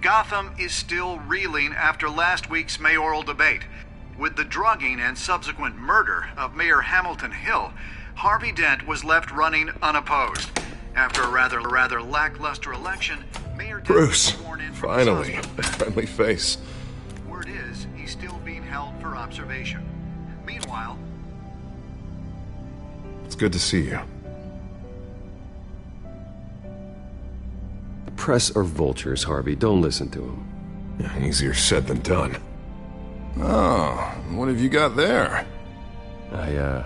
Gotham is still reeling after last week's mayoral debate. With the drugging and subsequent murder of Mayor Hamilton Hill, Harvey Dent was left running unopposed. After a rather lackluster election, Mayor Dent Bruce, was sworn in from finally, his a husband. friendly face. Word is, he's still being held for observation. Meanwhile... It's good to see you. Press are vultures, Harvey. Don't listen to them. Yeah, easier said than done. Oh, what have you got there? I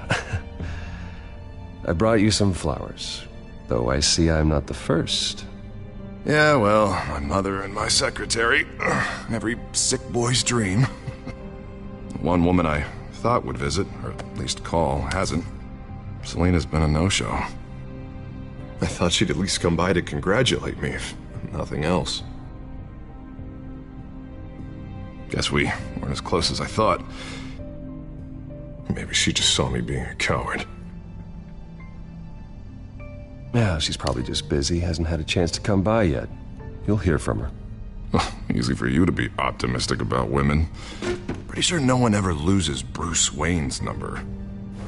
brought you some flowers. Though I see I'm not the first. Yeah, well, my mother and my secretary. Every sick boy's dream. One woman I thought would visit, or at least call, hasn't. Selena's been a no-show. I thought she'd at least come by to congratulate me, if nothing else. Guess we weren't as close as I thought. Maybe she just saw me being a coward. Yeah, she's probably just busy, hasn't had a chance to come by yet. You'll hear from her. Well, easy for you to be optimistic about women. Pretty sure no one ever loses Bruce Wayne's number.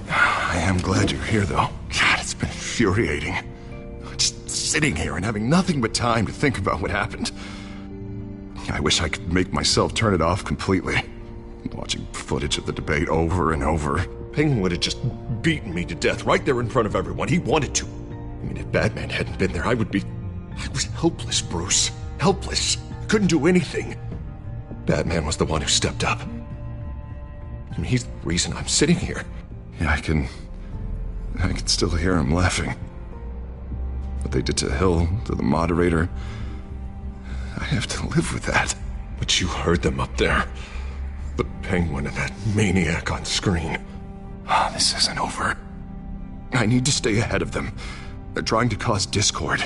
I am glad you're here, though. God, it's been infuriating. Just sitting here and having nothing but time to think about what happened. I wish I could make myself turn it off completely. Watching footage of the debate over and over. Penguin would have just beaten me to death right there in front of everyone. He wanted to. I mean, if Batman hadn't been there, I was helpless, Bruce. Helpless. Couldn't do anything. Batman was the one who stepped up. I mean, he's the reason I'm sitting here. Yeah, I can still hear him laughing. What they did to Hill, to the moderator, I have to live with that. But you heard them up there. The Penguin and that maniac on screen. This isn't over. I need to stay ahead of them. They're trying to cause discord.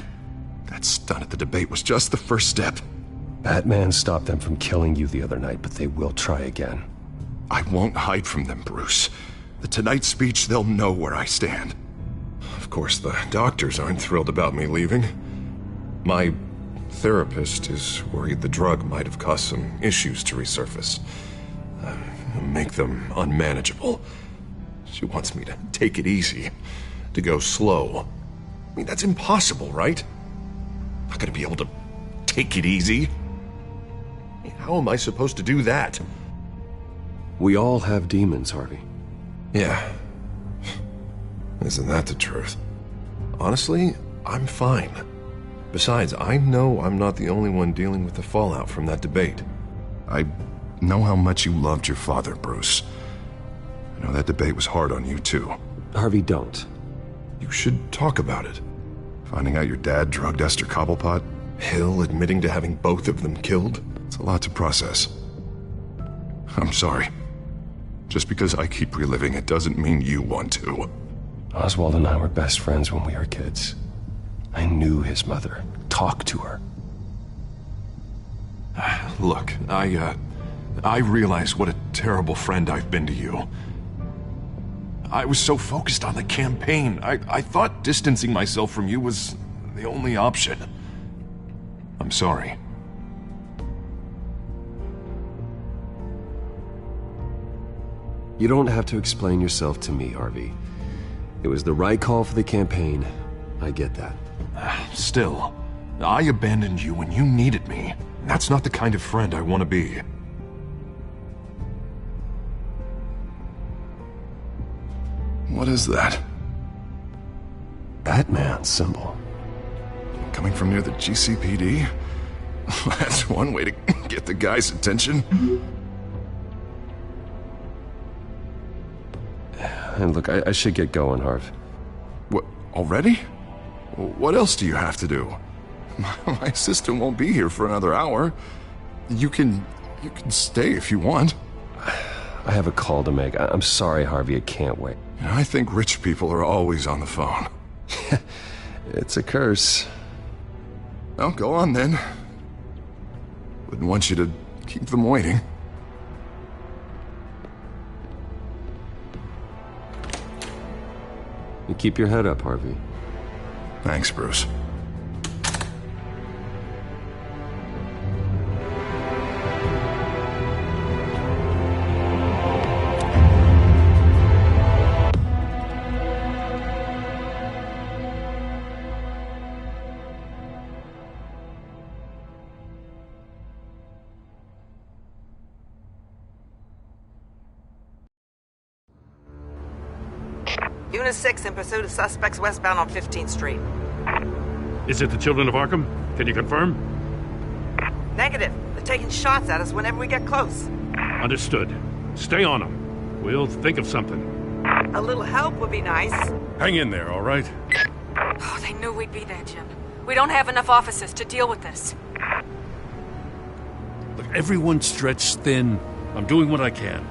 That stunt at the debate was just the first step. Batman stopped them from killing you the other night, but they will try again. I won't hide from them, Bruce. The Tonight speech, they'll know where I stand. Of course, the doctors aren't thrilled about me leaving. My therapist is worried the drug might have caused some issues to resurface. Make them unmanageable. She wants me to take it easy, to go slow. I mean, that's impossible, right? I'm not gonna be able to take it easy. I mean, how am I supposed to do that? We all have demons, Harvey. Yeah. Isn't that the truth? Honestly, I'm fine. Besides, I know I'm not the only one dealing with the fallout from that debate. I know how much you loved your father, Bruce. I know that debate was hard on you, too. Harvey, don't. You should talk about it. Finding out your dad drugged Esther Cobblepot, Hill admitting to having both of them killed. It's a lot to process. I'm sorry. Just because I keep reliving it doesn't mean you want to. Oswald and I were best friends when we were kids. I knew his mother. Talked to her. Look, I realize what a terrible friend I've been to you. I was so focused on the campaign. I thought distancing myself from you was the only option. I'm sorry. You don't have to explain yourself to me, Harvey. It was the right call for the campaign. I get that. Still, I abandoned you when you needed me. That's not the kind of friend I want to be. What is that? Batman symbol. Coming from near the GCPD? That's one way to get the guy's attention. And look, I should get going, Harv. What, already? What else do you have to do? My assistant won't be here for another hour. You can stay if you want. I have a call to make. I'm sorry, Harvey, I can't wait. You know, I think rich people are always on the phone. It's a curse. Well, go on then. Wouldn't want you to keep them waiting. You keep your head up, Harvey. Thanks, Bruce. Unit 6 in pursuit of suspects westbound on 15th Street. Is it the Children of Arkham? Can you confirm? Negative. They're taking shots at us whenever we get close. Understood. Stay on them. We'll think of something. A little help would be nice. Hang in there, all right? Oh, they knew we'd be there, Jim. We don't have enough officers to deal with this. Look, everyone's stretched thin. I'm doing what I can.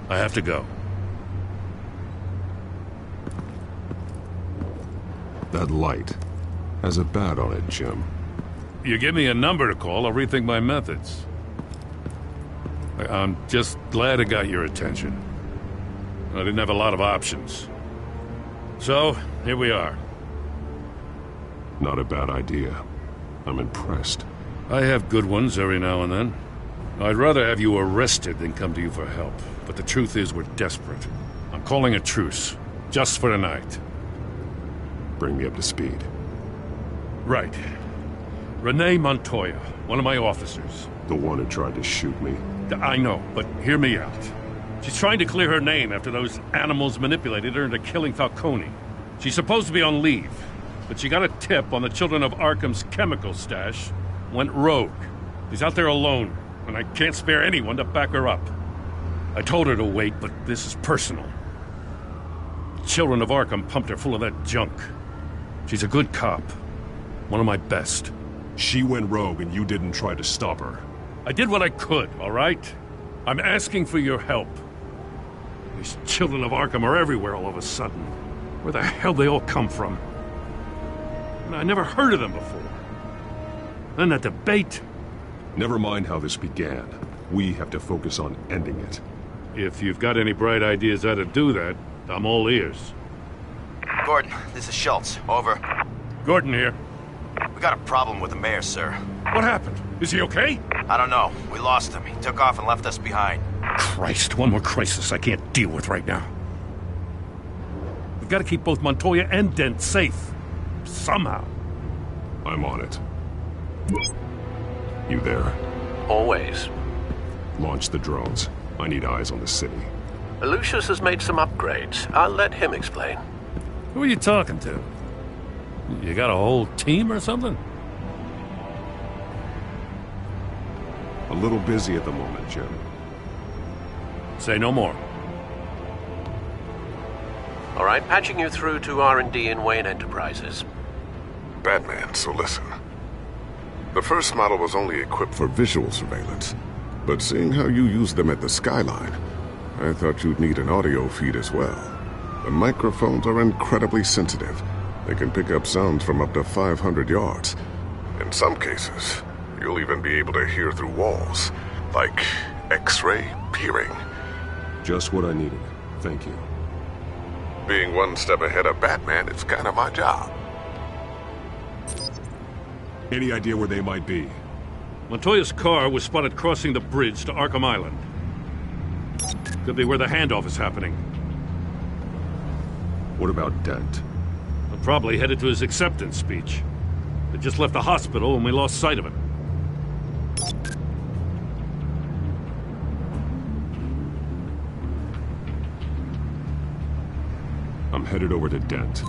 I have to go. That light has a bat on it, Jim. You give me a number to call, I'll rethink my methods. I'm just glad I got your attention. I didn't have a lot of options. So, here we are. Not a bad idea. I'm impressed. I have good ones every now and then. I'd rather have you arrested than come to you for help. But the truth is, we're desperate. I'm calling a truce. Just for tonight. Bring me up to speed. Right. Renee Montoya, one of my officers. The one who tried to shoot me. I know, but hear me out. She's trying to clear her name after those animals manipulated her into killing Falcone. She's supposed to be on leave, but she got a tip on the Children of Arkham's chemical stash, went rogue. She's out there alone, and I can't spare anyone to back her up. I told her to wait, but this is personal. Children of Arkham pumped her full of that junk. She's a good cop. One of my best. She went rogue and you didn't try to stop her. I did what I could, all right? I'm asking for your help. These Children of Arkham are everywhere all of a sudden. Where the hell they all come from? I never heard of them before. Then that debate. Never mind how this began. We have to focus on ending it. If you've got any bright ideas how to do that, I'm all ears. Gordon, this is Schultz. Over. Gordon here. We got a problem with the mayor, sir. What happened? Is he okay? I don't know. We lost him. He took off and left us behind. Christ, one more crisis I can't deal with right now. We've got to keep both Montoya and Dent safe. Somehow. I'm on it. You there? Always. Launch the drones. I need eyes on the city. Lucius has made some upgrades. I'll let him explain. Who are you talking to? You got a whole team or something? A little busy at the moment, Jim. Say no more. All right, patching you through to R&D in Wayne Enterprises. Batman, so listen. The first model was only equipped for visual surveillance, but seeing how you use them at the skyline, I thought you'd need an audio feed as well. The microphones are incredibly sensitive. They can pick up sounds from up to 500 yards. In some cases, you'll even be able to hear through walls, like X-ray peering. Just what I needed. Thank you. Being one step ahead of Batman, it's kind of my job. Any idea where they might be? Montoya's car was spotted crossing the bridge to Arkham Island. Could be where the handoff is happening. What about Dent? Probably headed to his acceptance speech. They just left the hospital and we lost sight of him. I'm headed over to Dent.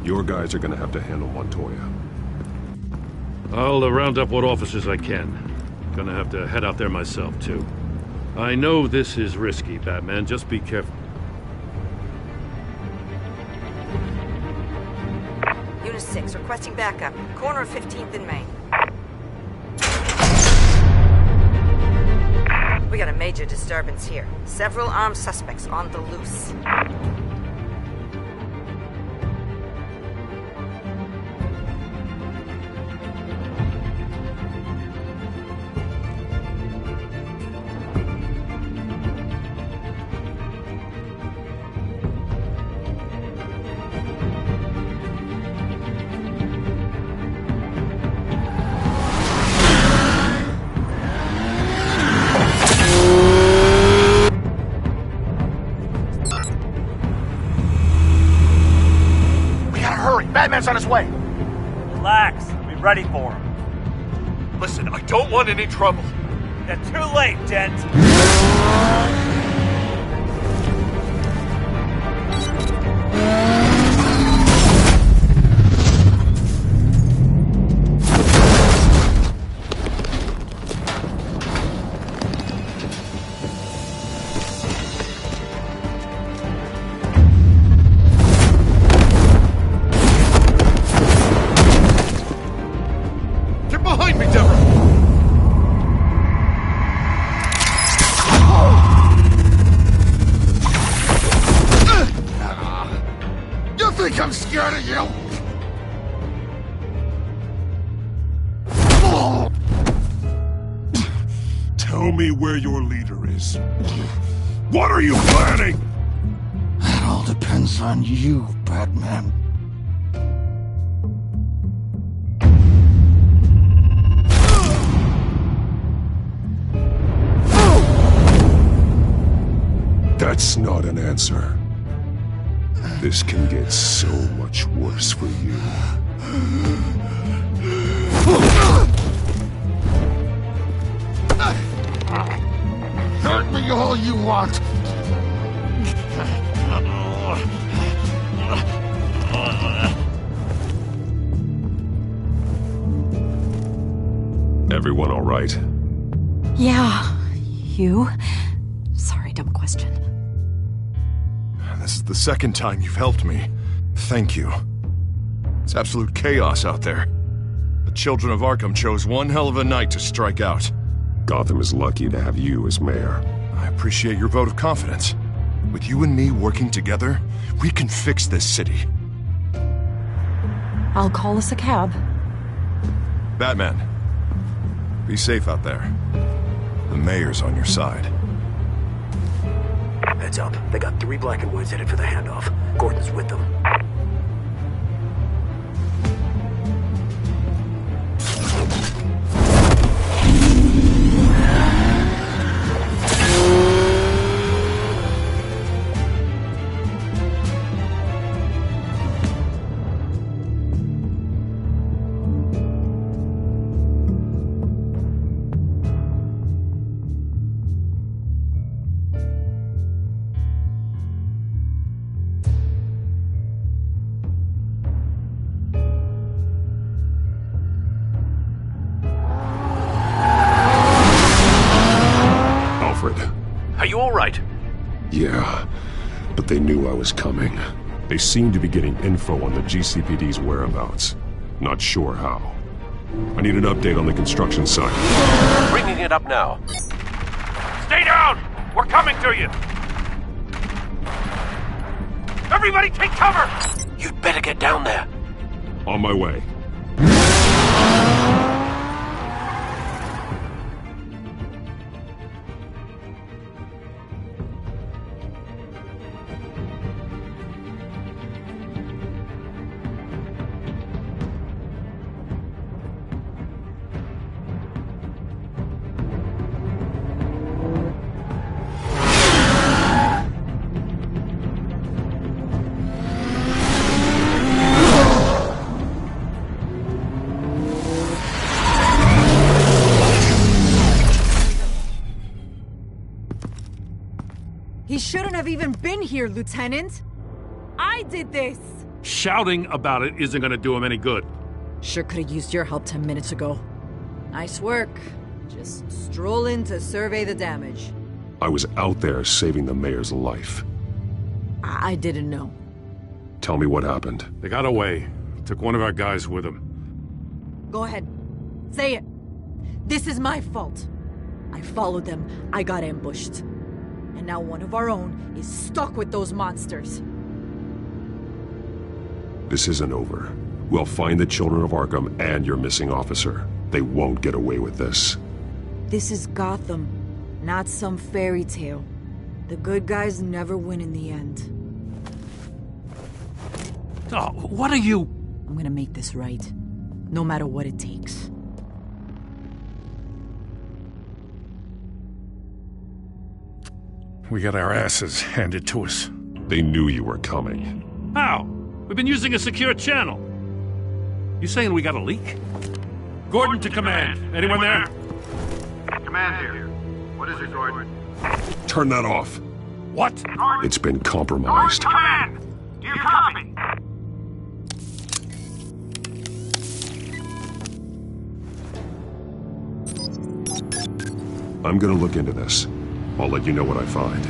Your guys are gonna have to handle Montoya. I'll round up what officers I can. Gonna have to head out there myself, too. I know this is risky, Batman. Just be careful. Unit 6, requesting backup. Corner of 15th and Main. We got a major disturbance here. Several armed suspects on the loose. Batman's on his way. Relax. I'll be ready for him. Listen, I don't want any trouble. You're too late, Dent. me where your leader is. What are you planning? That all depends on you, Batman. That's not an answer. This can get so much worse for you. Hurt me all you want. Everyone all right? Yeah. You? Sorry, dumb question. This is the second time you've helped me. Thank you. It's absolute chaos out there. The children of Arkham chose one hell of a night to strike out. Gotham is lucky to have you as mayor. I appreciate your vote of confidence. With you and me working together, we can fix this city. I'll call us a cab. Batman, be safe out there. The mayor's on your side. Heads up. They got 3 black and whites headed for the handoff. Gordon's with them. Are you all right? Yeah, but they knew I was coming. They seem to be getting info on the GCPD's whereabouts. Not sure how. I need an update on the construction site. Bringing it up now. Stay down! We're coming to you! Everybody take cover! You'd better get down there. On my way. He shouldn't have even been here, Lieutenant. I did this. Shouting about it isn't gonna do him any good. Sure could have used your help 10 minutes ago. Nice work. Just stroll in to survey the damage. I was out there saving the mayor's life. I didn't know. Tell me what happened. They got away. Took one of our guys with them. Go ahead. Say it. This is my fault. I followed them. I got ambushed. And now one of our own is stuck with those monsters. This isn't over. We'll find the children of Arkham and your missing officer. They won't get away with this. This is Gotham, not some fairy tale. The good guys never win in the end. Oh, what are you... I'm gonna make this right, no matter what it takes. We got our asses handed to us. They knew you were coming. How? We've been using a secure channel. You saying we got a leak? Gordon to command. Anyone there? Command here. What is it, Gordon? Turn that off. What? It's been compromised. Command! Do you copy? I'm gonna look into this. I'll let you know what I find.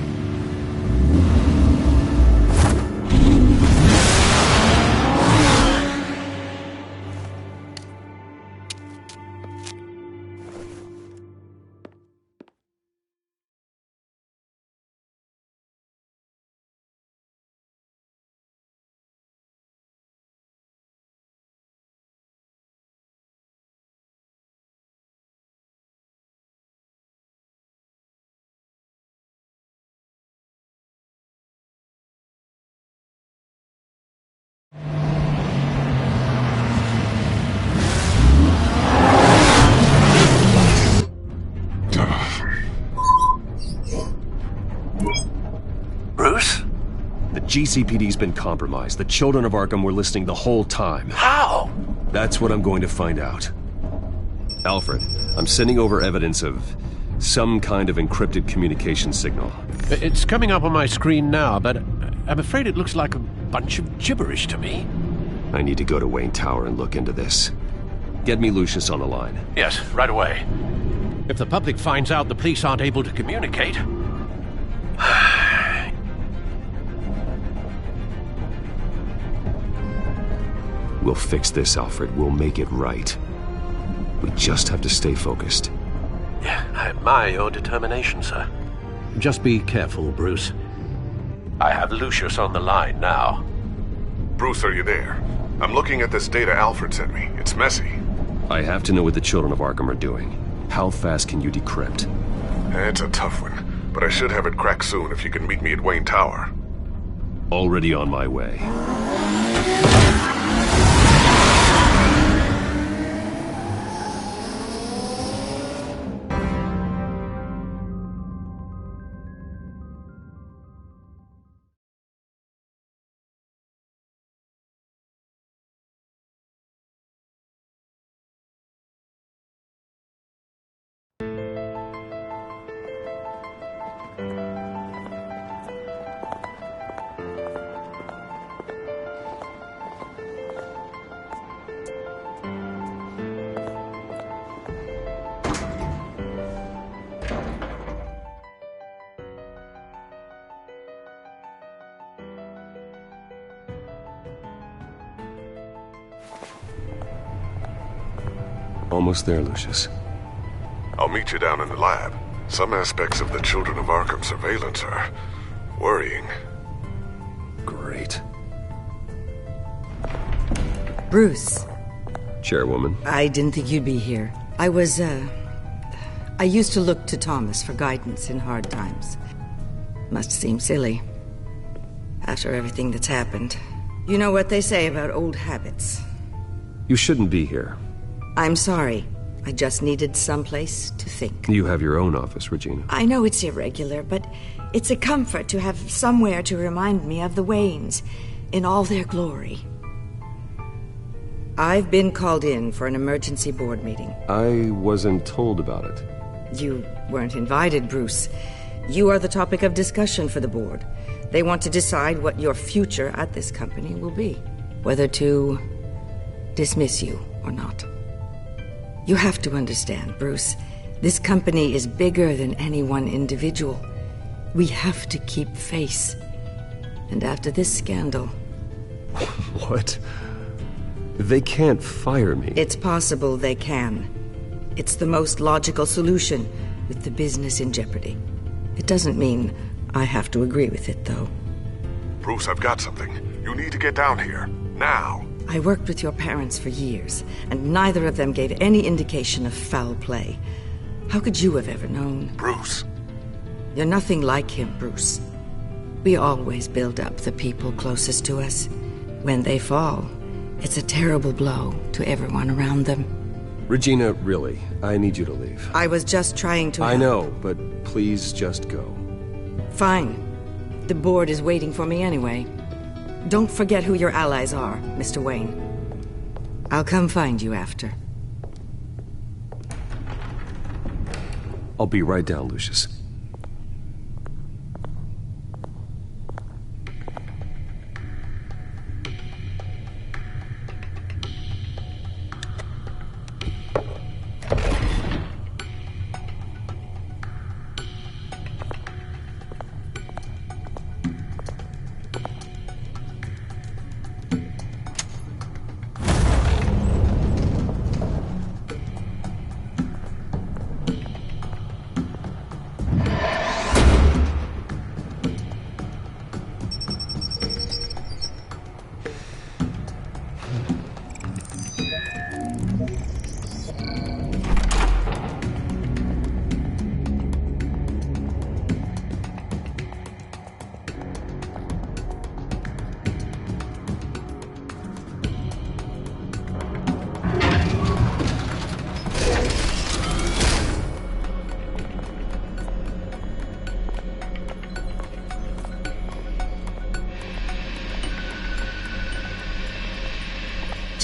Bruce? The GCPD's been compromised. The children of Arkham were listening the whole time. How? That's what I'm going to find out. Alfred, I'm sending over evidence of some kind of encrypted communication signal. It's coming up on my screen now, but I'm afraid it looks like a bunch of gibberish to me. I need to go to Wayne Tower and look into this. Get me Lucius on the line. Yes, right away. If the public finds out the police aren't able to communicate... We'll fix this, Alfred. We'll make it right. We just have to stay focused. Yeah, I admire your determination, sir. Just be careful, Bruce. I have Lucius on the line now. Bruce, are you there? I'm looking at this data Alfred sent me. It's messy. I have to know what the children of Arkham are doing. How fast can you decrypt? It's a tough one, but I should have it cracked soon if you can meet me at Wayne Tower. Already on my way. Almost there, Lucius. I'll meet you down in the lab. Some aspects of the Children of Arkham surveillance are worrying. Great. Bruce. Chairwoman. I didn't think you'd be here. I used to look to Thomas for guidance in hard times. Must seem silly. After everything that's happened. You know what they say about old habits. You shouldn't be here. I'm sorry. I just needed someplace to think. You have your own office, Regina. I know it's irregular, but it's a comfort to have somewhere to remind me of the Waynes in all their glory. I've been called in for an emergency board meeting. I wasn't told about it. You weren't invited, Bruce. You are the topic of discussion for the board. They want to decide what your future at this company will be. Whether to dismiss you or not. You have to understand, Bruce. This company is bigger than any one individual. We have to keep face. And after this scandal... What? They can't fire me. It's possible they can. It's the most logical solution with the business in jeopardy. It doesn't mean I have to agree with it, though. Bruce, I've got something. You need to get down here. Now. I worked with your parents for years, and neither of them gave any indication of foul play. How could you have ever known? Bruce. You're nothing like him, Bruce. We always build up the people closest to us. When they fall, it's a terrible blow to everyone around them. Regina, really, I need you to leave. I was just trying to... I know, but please just go. Fine. The board is waiting for me anyway. Don't forget who your allies are, Mr. Wayne. I'll come find you after. I'll be right down, Lucius.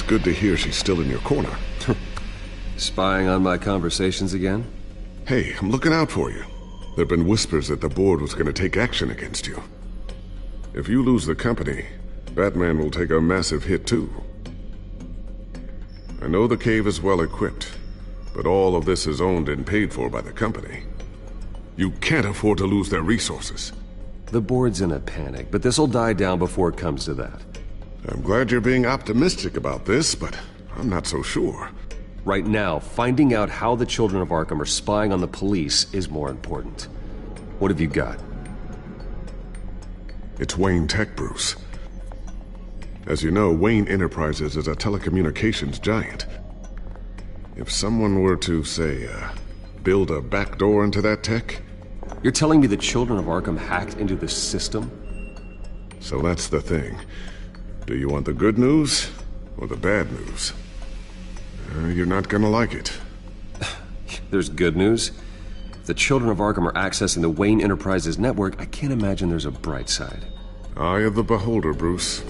good to hear she's still in your corner. Spying on my conversations again? Hey, I'm looking out for you. There've been whispers that the board was going to take action against you. If you lose the company, Batman will take a massive hit too. I know the cave is well equipped, but all of this is owned and paid for by the company. You can't afford to lose their resources. The board's in a panic, but this'll die down before it comes to that. I'm glad you're being optimistic about this, but I'm not so sure. Right now, finding out how the children of Arkham are spying on the police is more important. What have you got? It's Wayne Tech, Bruce. As you know, Wayne Enterprises is a telecommunications giant. If someone were to, say, build a backdoor into that tech... You're telling me the children of Arkham hacked into the system? So that's the thing. Do you want the good news or the bad news? You're not gonna like it. There's good news. If the children of Arkham are accessing the Wayne Enterprises network, I can't imagine there's a bright side. Eye of the beholder, Bruce.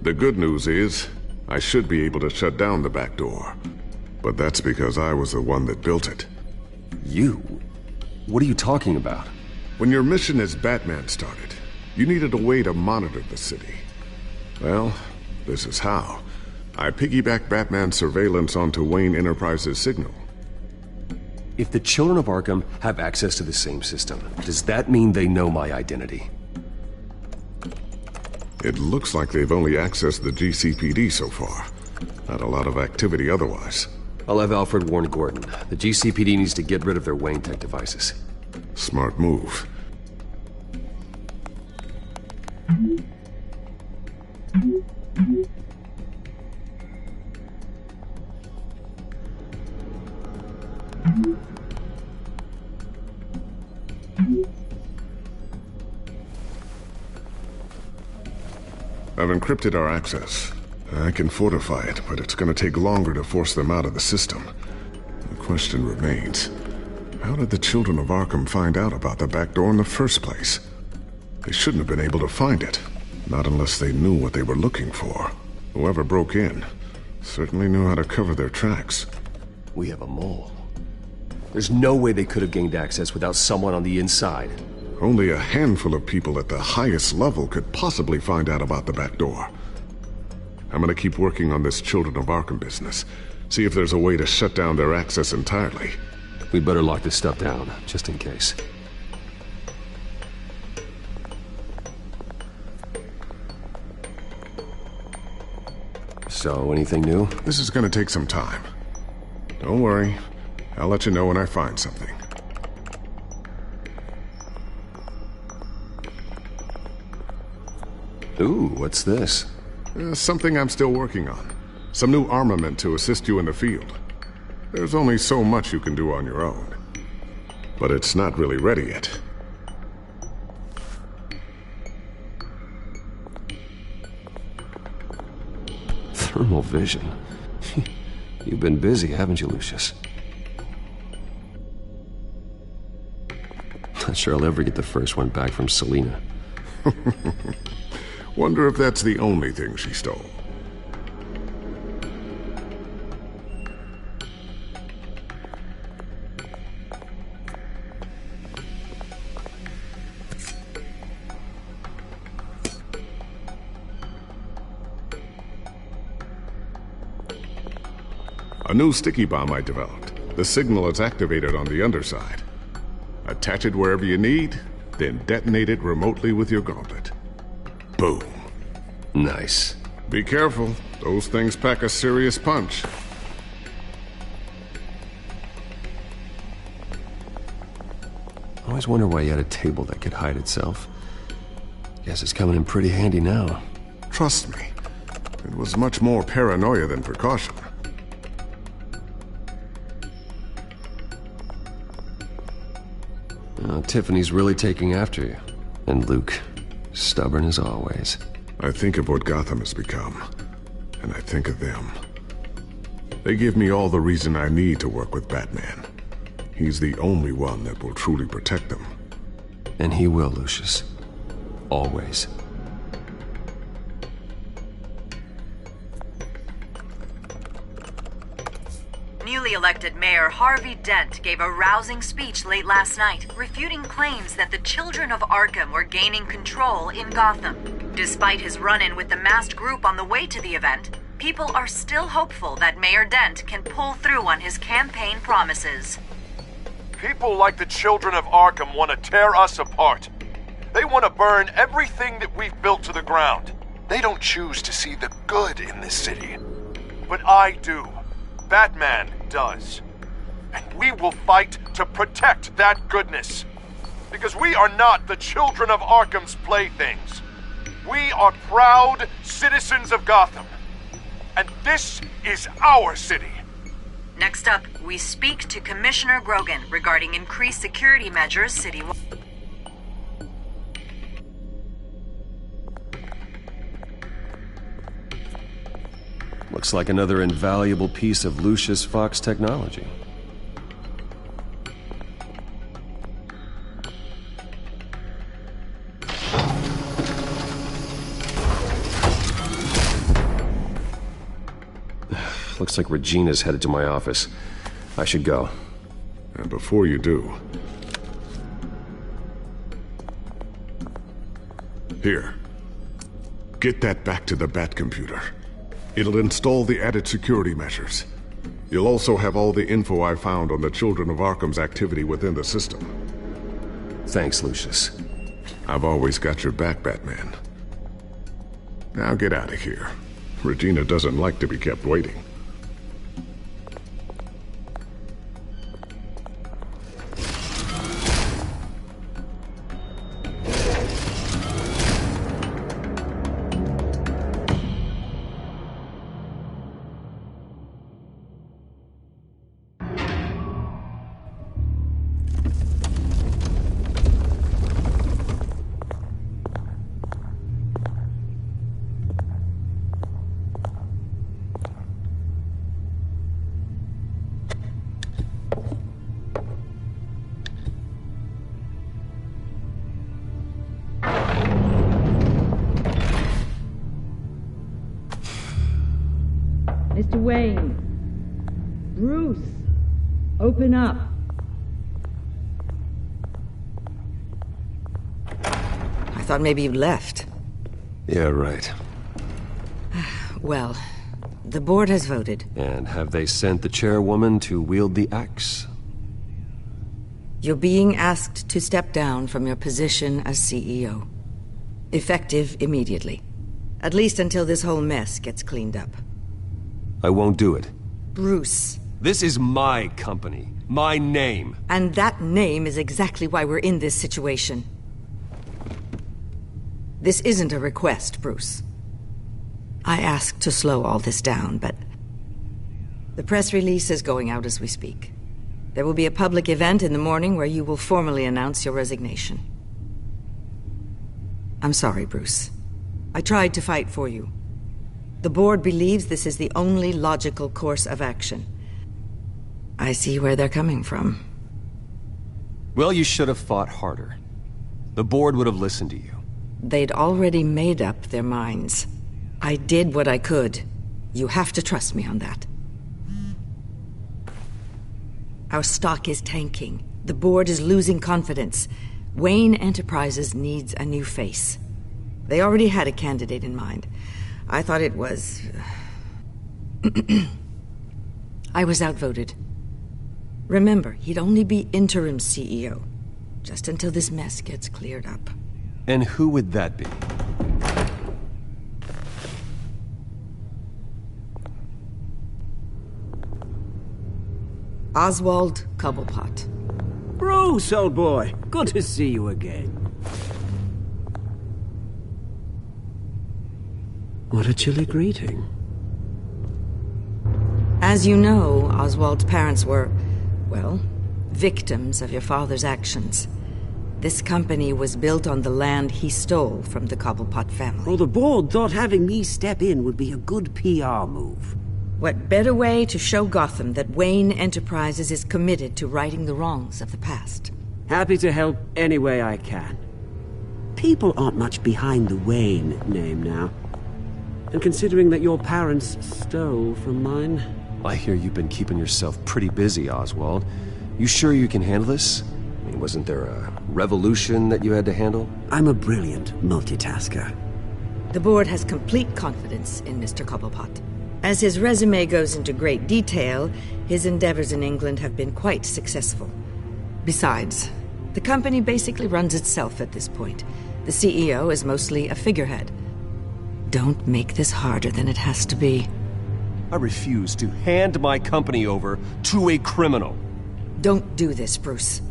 The good news is, I should be able to shut down the back door. But that's because I was the one that built it. You? What are you talking about? When your mission as Batman started, you needed a way to monitor the city. Well, this is how. I piggybacked Batman's surveillance onto Wayne Enterprises' signal. If the children of Arkham have access to the same system, does that mean they know my identity? It looks like they've only accessed the GCPD so far. Not a lot of activity otherwise. I'll have Alfred warn Gordon. The GCPD needs to get rid of their Wayne Tech devices. Smart move. I've encrypted our access. I can fortify it, but it's going to take longer to force them out of the system. The question remains, how did the children of Arkham find out about the back door in the first place? They shouldn't have been able to find it, not unless they knew what they were looking for. Whoever broke in certainly knew how to cover their tracks. We have a mole. There's no way they could have gained access without someone on the inside. Only a handful of people at the highest level could possibly find out about the back door. I'm gonna keep working on this Children of Arkham business. See if there's a way to shut down their access entirely. We'd better lock this stuff down, just in case. So, anything new? This is gonna take some time. Don't worry. I'll let you know when I find something. Ooh, what's this? Something I'm still working on. Some new armament to assist you in the field. There's only so much you can do on your own. But it's not really ready yet. Thermal vision. You've been busy, haven't you, Lucius? Not sure I'll ever get the first one back from Selina. Wonder if that's the only thing she stole. A new sticky bomb I developed. The signal is activated on the underside. Attach it wherever you need, then detonate it remotely with your gauntlet. Boom. Nice. Be careful. Those things pack a serious punch. I always wonder why you had a table that could hide itself. Guess it's coming in pretty handy now. Trust me. It was much more paranoia than precaution. Tiffany's really taking after you. And Luke, stubborn as always. I think of what Gotham has become, and I think of them. They give me all the reason I need to work with Batman. He's the only one that will truly protect them. And he will, Lucius. Always. elected Mayor Harvey Dent gave a rousing speech late last night, refuting claims that the children of Arkham were gaining control in Gotham. Despite his run-in with the masked group on the way to the event, people are still hopeful that Mayor Dent can pull through on his campaign promises. People like the children of Arkham want to tear us apart. They want to burn everything that we've built to the ground. They don't choose to see the good in this city. But I do. Batman does. And we will fight to protect that goodness. Because we are not the children of Arkham's playthings. We are proud citizens of Gotham. And this is our city. Next up, we speak to Commissioner Grogan regarding increased security measures citywide. Looks like another invaluable piece of Lucius Fox technology. Looks like Regina's headed to my office. I should go. And before you do... Here. Get that back to the Bat computer. It'll install the added security measures. You'll also have all the info I found on the Children of Arkham's activity within the system. Thanks, Lucius. I've always got your back, Batman. Now get out of here. Regina doesn't like to be kept waiting. Mr. Wayne. Bruce. Open up. I thought maybe you left. Yeah, right. Well, the board has voted. And have they sent the chairwoman to wield the axe? You're being asked to step down from your position as CEO. Effective immediately. At least until this whole mess gets cleaned up. I won't do it. Bruce. This is my company. My name. And that name is exactly why we're in this situation. This isn't a request, Bruce. I asked to slow all this down, but... the press release is going out as we speak. There will be a public event in the morning where you will formally announce your resignation. I'm sorry, Bruce. I tried to fight for you. The board believes this is the only logical course of action. I see where they're coming from. Well, you should have fought harder. The board would have listened to you. They'd already made up their minds. I did what I could. You have to trust me on that. Our stock is tanking. The board is losing confidence. Wayne Enterprises needs a new face. They already had a candidate in mind. I thought it was... I was outvoted. Remember, he'd only be interim CEO, just until this mess gets cleared up. And who would that be? Oswald Cobblepot. Bruce, old boy. Good to see you again. What a chilly greeting. As you know, Oswald's parents were, well, victims of your father's actions. This company was built on the land he stole from the Cobblepot family. Well, the board thought having me step in would be a good PR move. What better way to show Gotham that Wayne Enterprises is committed to righting the wrongs of the past? Happy to help any way I can. People aren't much behind the Wayne name now. And considering that your parents stole from mine, I hear you've been keeping yourself pretty busy, Oswald. You sure you can handle this? I mean, wasn't there a revolution that you had to handle? I'm a brilliant multitasker. The board has complete confidence in Mr. Cobblepot. As his resume goes into great detail, his endeavors in England have been quite successful. Besides, the company basically runs itself at this point. The CEO is mostly a figurehead. Don't make this harder than it has to be. I refuse to hand my company over to a criminal. Don't do this, Bruce.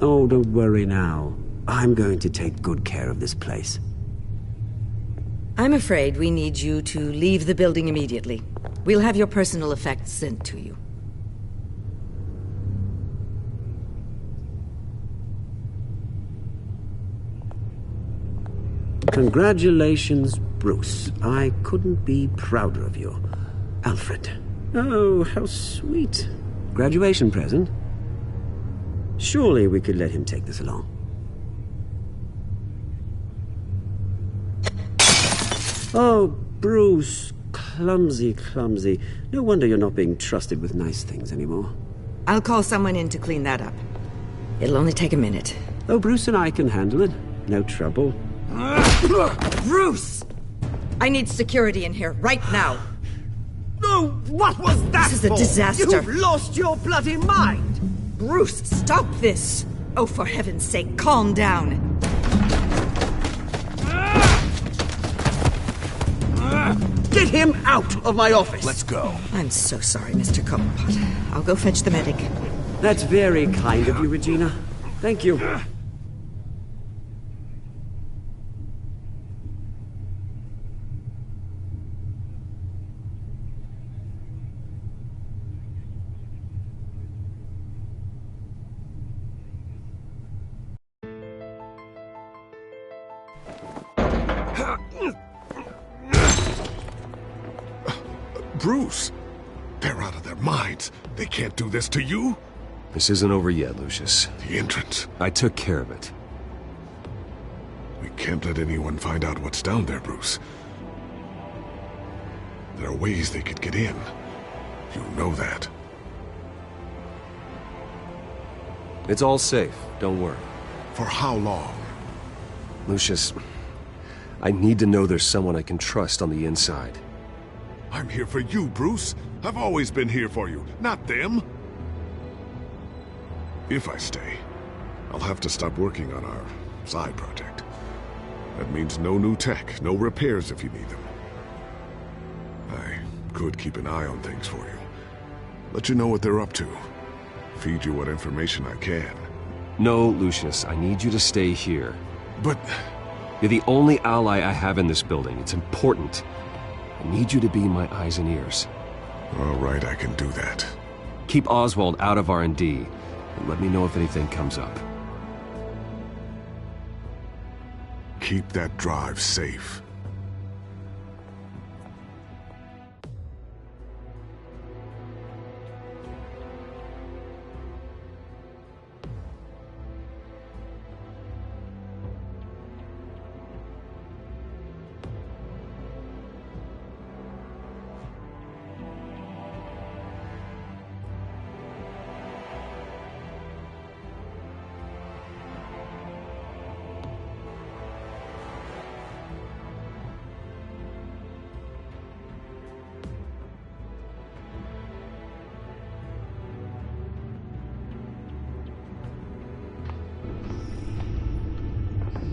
Oh, don't worry now. I'm going to take good care of this place. I'm afraid we need you to leave the building immediately. We'll have your personal effects sent to you. Congratulations, Bruce. I couldn't be prouder of you. Alfred. Oh, how sweet. Graduation present? Surely we could let him take this along. Oh, Bruce. Clumsy, clumsy. No wonder you're not being trusted with nice things anymore. I'll call someone in to clean that up. It'll only take a minute. Oh, Bruce and I can handle it. No trouble. Bruce! I need security in here, right now. No, what was that? This is a disaster. You've lost your bloody mind! Bruce, stop this! Oh, for heaven's sake, calm down. Get him out of my office! Let's go. I'm so sorry, Mr. Cobblepot. I'll go fetch the medic. That's very kind of you, Regina. Thank you. Bruce! They're out of their minds. They can't do this to you. This isn't over yet, Lucius. The entrance. I took care of it. We can't let anyone find out what's down there, Bruce. There are ways they could get in. You know that. It's all safe. Don't worry. For how long? Lucius, I need to know there's someone I can trust on the inside. I'm here for you, Bruce. I've always been here for you, not them. If I stay, I'll have to stop working on our side project. That means no new tech, no repairs if you need them. I could keep an eye on things for you. Let you know what they're up to. Feed you what information I can. No, Lucius, I need you to stay here. But... You're the only ally I have in this building. It's important. I need you to be my eyes and ears. All right, I can do that. Keep Oswald out of R&D, and let me know if anything comes up. Keep that drive safe.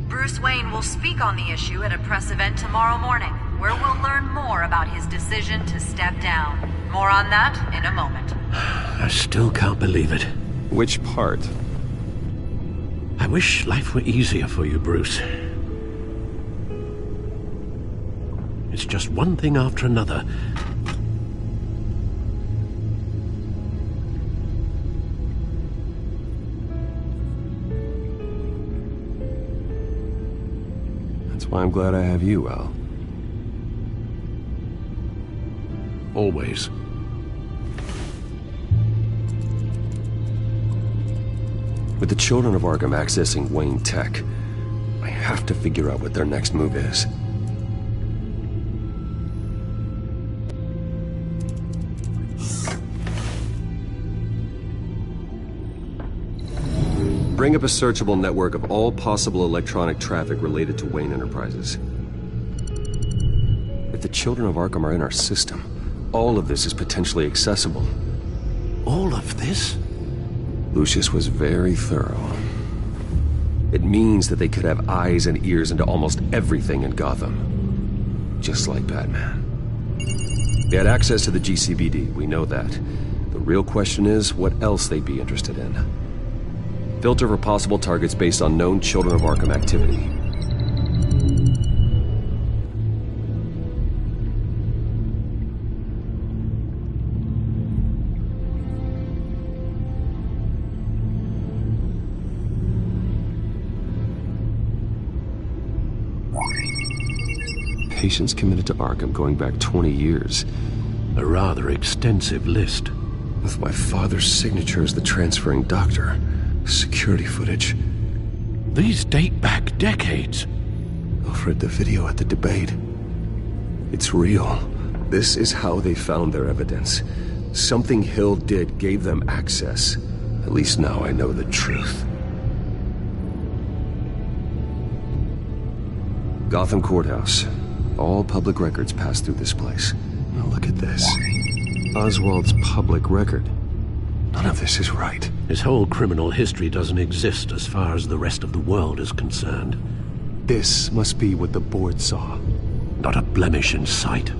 Bruce Wayne will speak on the issue at a press event tomorrow morning, where we'll learn more about his decision to step down. More on that in a moment. I still can't believe it. Which part? I wish life were easier for you, Bruce. It's just one thing after another. That's why I'm glad I have you, Al. Always. With the children of Arkham accessing Wayne Tech, I have to figure out what their next move is. Bring up a searchable network of all possible electronic traffic related to Wayne Enterprises. If the children of Arkham are in our system, all of this is potentially accessible. All of this? Lucius was very thorough. It means that they could have eyes and ears into almost everything in Gotham. Just like Batman. They had access to the GCBD, we know that. The real question is, what else they'd be interested in. Filter for possible targets based on known Children of Arkham activity. Patients committed to Arkham going back 20 years. A rather extensive list. With my father's signature as the transferring doctor. Security footage. These date back decades. Alfred, the video at the debate. It's real. This is how they found their evidence. Something Hill did gave them access. At least now I know the truth. Gotham Courthouse. All public records pass through this place. Now look at this. Oswald's public record. None of this is right. His whole criminal history doesn't exist as far as the rest of the world is concerned. This must be what the board saw. Not a blemish in sight.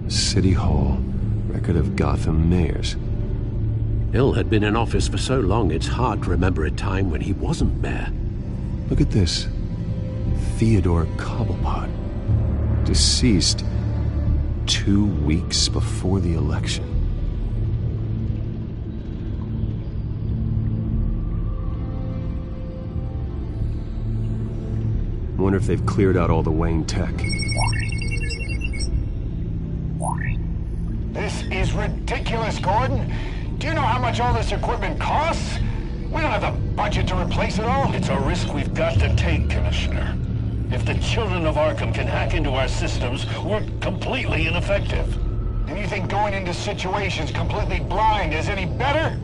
City Hall. Record of Gotham mayors. Hill had been in office for so long it's hard to remember a time when he wasn't mayor. Look at this. Theodore Cobblepot. Deceased 2 weeks before the election. I wonder if they've cleared out all the Wayne tech. This is ridiculous, Gordon. Do you know how much all this equipment costs? We don't have the budget to replace it all. It's a risk we've got to take, Commissioner. If the children of Arkham can hack into our systems, we're completely ineffective. And you think going into situations completely blind is any better?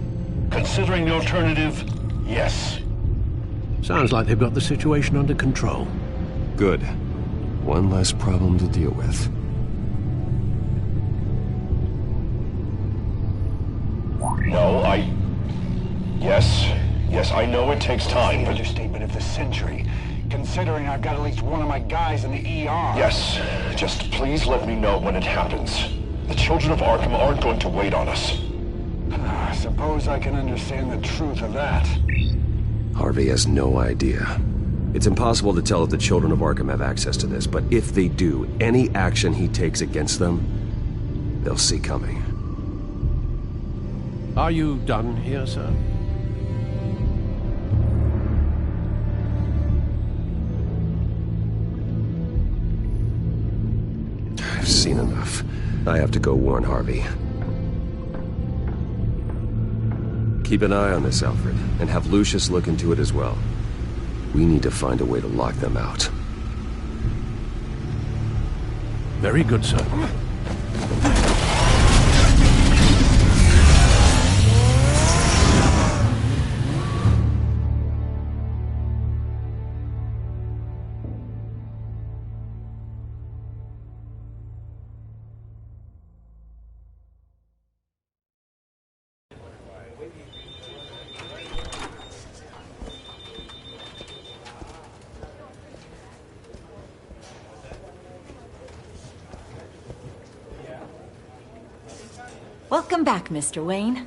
Considering the alternative, yes. Sounds like they've got the situation under control. Good. One less problem to deal with. No, Yes, I know it takes time, but... Understatement of the century. Considering I've got at least one of my guys in the ER. Yes, just please let me know when it happens. The children of Arkham aren't going to wait on us. I suppose I can understand the truth of that. Harvey has no idea. It's impossible to tell if the children of Arkham have access to this, but if they do, any action he takes against them, they'll see coming. Are you done here, sir? I've seen enough. I have to go warn Harvey. Keep an eye on this, Alfred, and have Lucius look into it as well. We need to find a way to lock them out. Very good, sir. Welcome back, Mr. Wayne.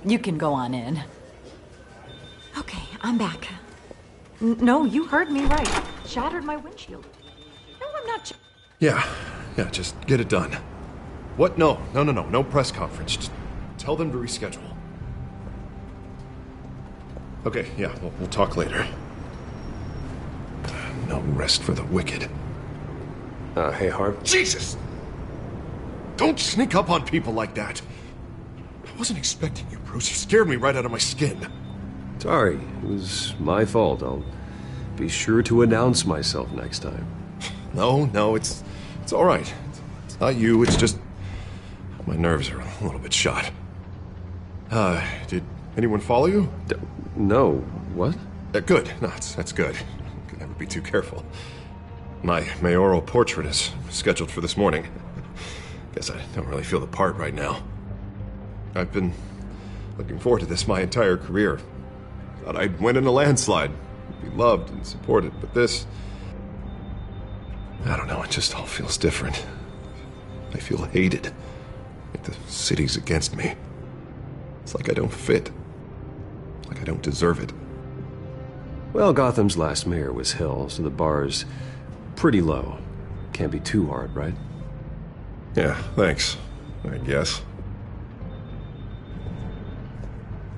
You can go on in. Okay, I'm back. No, you heard me right. Shattered my windshield. No, I'm not... Yeah, just get it done. What? No press conference. Just tell them to reschedule. Okay, yeah, we'll talk later. No rest for the wicked. Hey, Harv. Jesus! Don't sneak up on people like that. I wasn't expecting you, Bruce. You scared me right out of my skin. Sorry, it was my fault. I'll be sure to announce myself next time. No, it's all right. It's not you, it's just... My nerves are a little bit shot. Did anyone follow you? No. What? Good. No, that's good. Could never be too careful. My mayoral portrait is scheduled for this morning. Guess I don't really feel the part right now. I've been looking forward to this my entire career. Thought I'd win in a landslide, be loved and supported, but this... I don't know, it just all feels different. I feel hated. Like the city's against me. It's like I don't fit. Like I don't deserve it. Well, Gotham's last mayor was Hill, so the bar's pretty low. Can't be too hard, right? Yeah, thanks, I guess.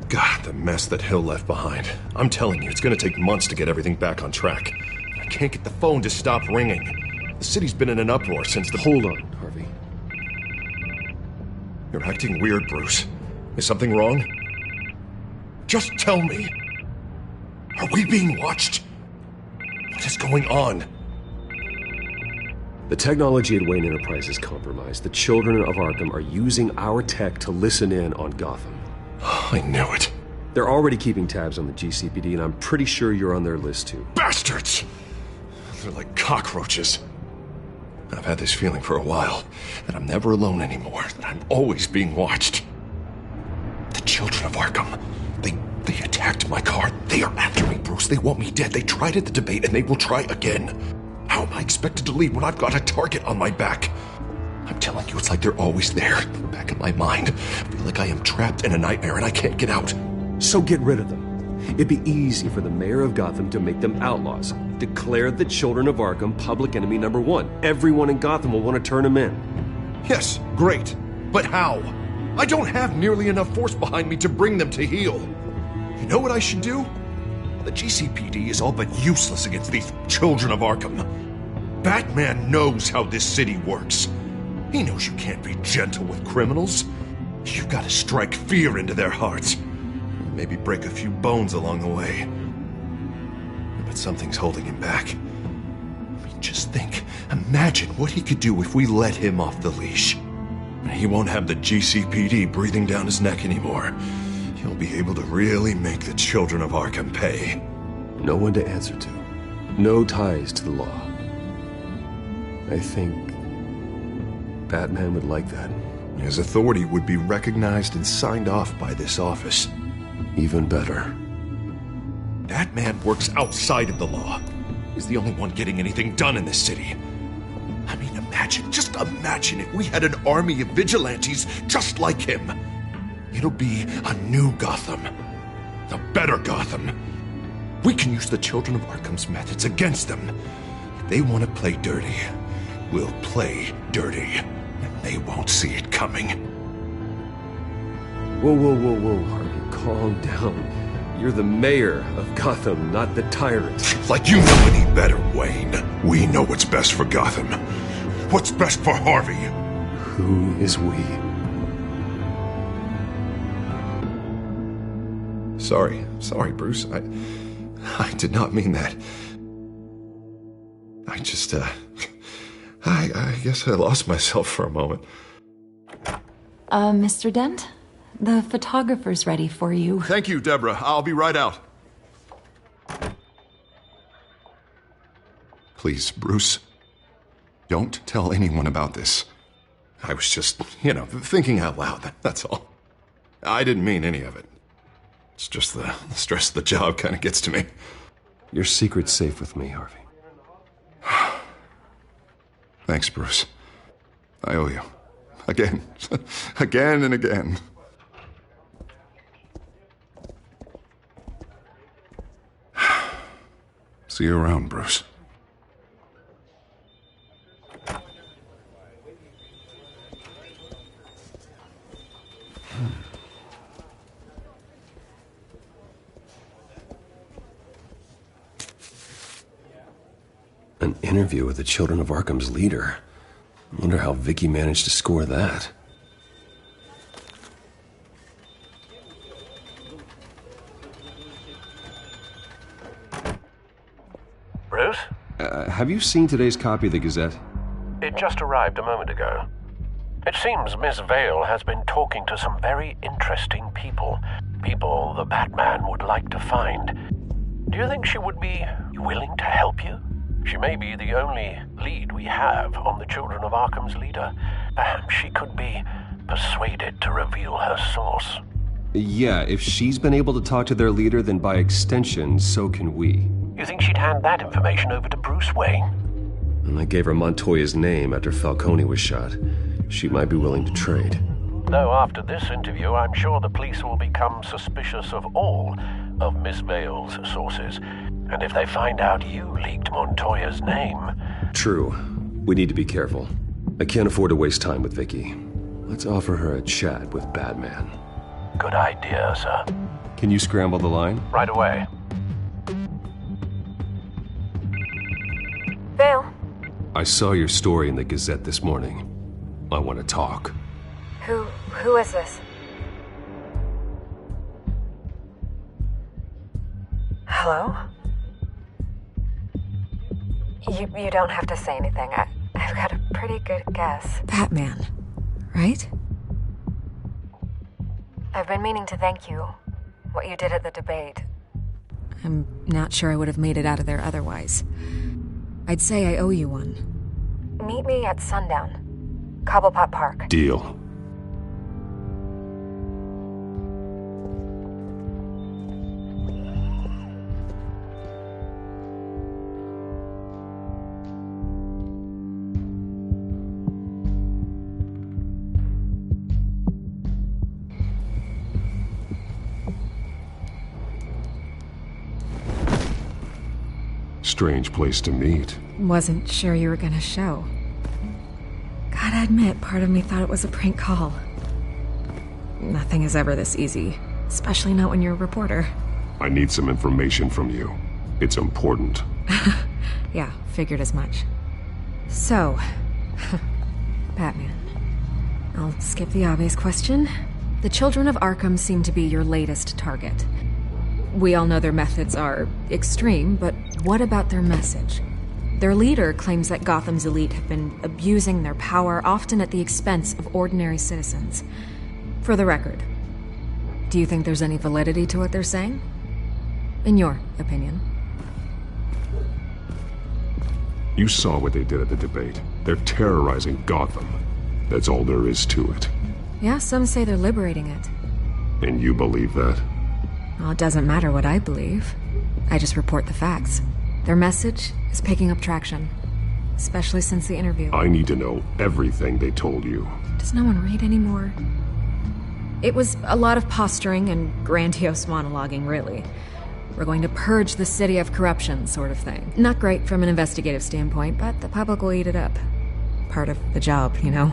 God, the mess that Hill left behind. I'm telling you, it's gonna take months to get everything back on track. I can't get the phone to stop ringing. The city's been in an uproar since the... Hold on, Harvey. You're acting weird, Bruce. Is something wrong? Just tell me. Are we being watched? What is going on? The technology at Wayne Enterprise is compromised. The children of Arkham are using our tech to listen in on Gotham. I knew it. They're already keeping tabs on the GCPD, and I'm pretty sure you're on their list too. Bastards! They're like cockroaches. I've had this feeling for a while, that I'm never alone anymore, that I'm always being watched. The children of Arkham, they attacked my car. They are after me, Bruce. They want me dead. They tried at the debate, and they will try again. How am I expected to leave when I've got a target on my back? I'm telling you, it's like they're always there, back in my mind. I feel like I am trapped in a nightmare and I can't get out. So get rid of them. It'd be easy for the mayor of Gotham to make them outlaws. Declare the children of Arkham public enemy number one. Everyone in Gotham will want to turn them in. Yes, great. But how? I don't have nearly enough force behind me to bring them to heel. You know what I should do? The GCPD is all but useless against these children of Arkham. Batman knows how this city works. He knows you can't be gentle with criminals. You've got to strike fear into their hearts. Maybe break a few bones along the way. But something's holding him back. I mean, just think. Imagine what he could do if we let him off the leash. He won't have the GCPD breathing down his neck anymore. He'll be able to really make the children of Arkham pay. No one to answer to. No ties to the law. I think Batman would like that. His authority would be recognized and signed off by this office. Even better. That man works outside of the law. He's the only one getting anything done in this city. I mean, just imagine if we had an army of vigilantes just like him. It'll be a new Gotham. A better Gotham. We can use the children of Arkham's methods against them. If they want to play dirty, we'll play dirty. And they won't see it coming. Whoa, Harvey, calm down. You're the mayor of Gotham, not the tyrant. Like you know any better, Wayne. We know what's best for Gotham. What's best for Harvey? Who is we? Sorry, Bruce. I did not mean that. I just, I guess I lost myself for a moment. Mr. Dent? The photographer's ready for you. Thank you, Deborah. I'll be right out. Please, Bruce, don't tell anyone about this. I was just, thinking out loud, that's all. I didn't mean any of it. It's just the stress of the job kind of gets to me. Your secret's safe with me, Harvey. Thanks, Bruce. I owe you. Again. Again and again. See you around, Bruce. An interview with the Children of Arkham's leader. I wonder how Vicky managed to score that. Bruce? Have you seen today's copy of the Gazette? It just arrived a moment ago. It seems Miss Vale has been talking to some very interesting people. People the Batman would like to find. Do you think she would be willing to help you? She may be the only lead we have on the Children of Arkham's leader. Perhaps she could be persuaded to reveal her source. Yeah, if she's been able to talk to their leader, then by extension, so can we. You think she'd hand that information over to Bruce Wayne? And I gave her Montoya's name after Falcone was shot. She might be willing to trade. Though after this interview, I'm sure the police will become suspicious of all of Miss Vale's sources. And if they find out you leaked Montoya's name... True. We need to be careful. I can't afford to waste time with Vicky. Let's offer her a chat with Batman. Good idea, sir. Can you scramble the line? Right away. Vale. I saw your story in the Gazette this morning. I want to talk. Who is this? Hello? You don't have to say anything. I've got a pretty good guess. Batman, right? I've been meaning to thank you. What you did at the debate. I'm not sure I would have made it out of there otherwise. I'd say I owe you one. Meet me at sundown. Cobblepot Park. Deal. Strange place to meet. Wasn't sure you were gonna show. Gotta admit, part of me thought it was a prank call. Nothing is ever this easy, especially not when you're a reporter. I need some information from you. It's important. Yeah, figured as much. So, Batman. I'll skip the obvious question. The Children of Arkham seem to be your latest target. We all know their methods are extreme, but what about their message? Their leader claims that Gotham's elite have been abusing their power, often at the expense of ordinary citizens. For the record, do you think there's any validity to what they're saying? In your opinion? You saw what they did at the debate. They're terrorizing Gotham. That's all there is to it. Yeah, some say they're liberating it. And you believe that? Well, it doesn't matter what I believe. I just report the facts. Their message is picking up traction, especially since the interview. I need to know everything they told you. Does no one read anymore? It was a lot of posturing and grandiose monologuing, really. We're going to purge the city of corruption, sort of thing. Not great from an investigative standpoint, but the public will eat it up. Part of the job, you know?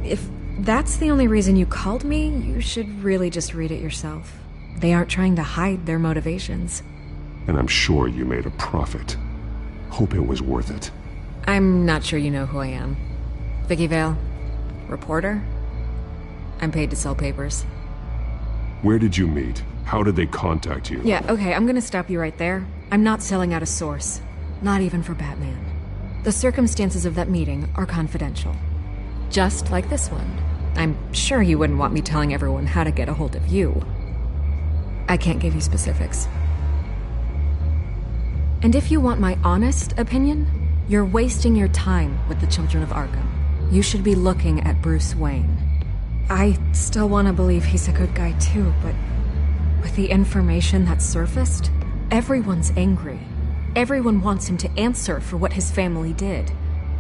If that's the only reason you called me, you should really just read it yourself. They aren't trying to hide their motivations. And I'm sure you made a profit. Hope it was worth it. I'm not sure you know who I am. Vicky Vale. Reporter? I'm paid to sell papers. Where did you meet? How did they contact you? Yeah, okay, I'm gonna stop you right there. I'm not selling out a source. Not even for Batman. The circumstances of that meeting are confidential. Just like this one. I'm sure you wouldn't want me telling everyone how to get a hold of you. I can't give you specifics. And if you want my honest opinion, you're wasting your time with the Children of Arkham. You should be looking at Bruce Wayne. I still want to believe he's a good guy too, but with the information that surfaced, everyone's angry. Everyone wants him to answer for what his family did.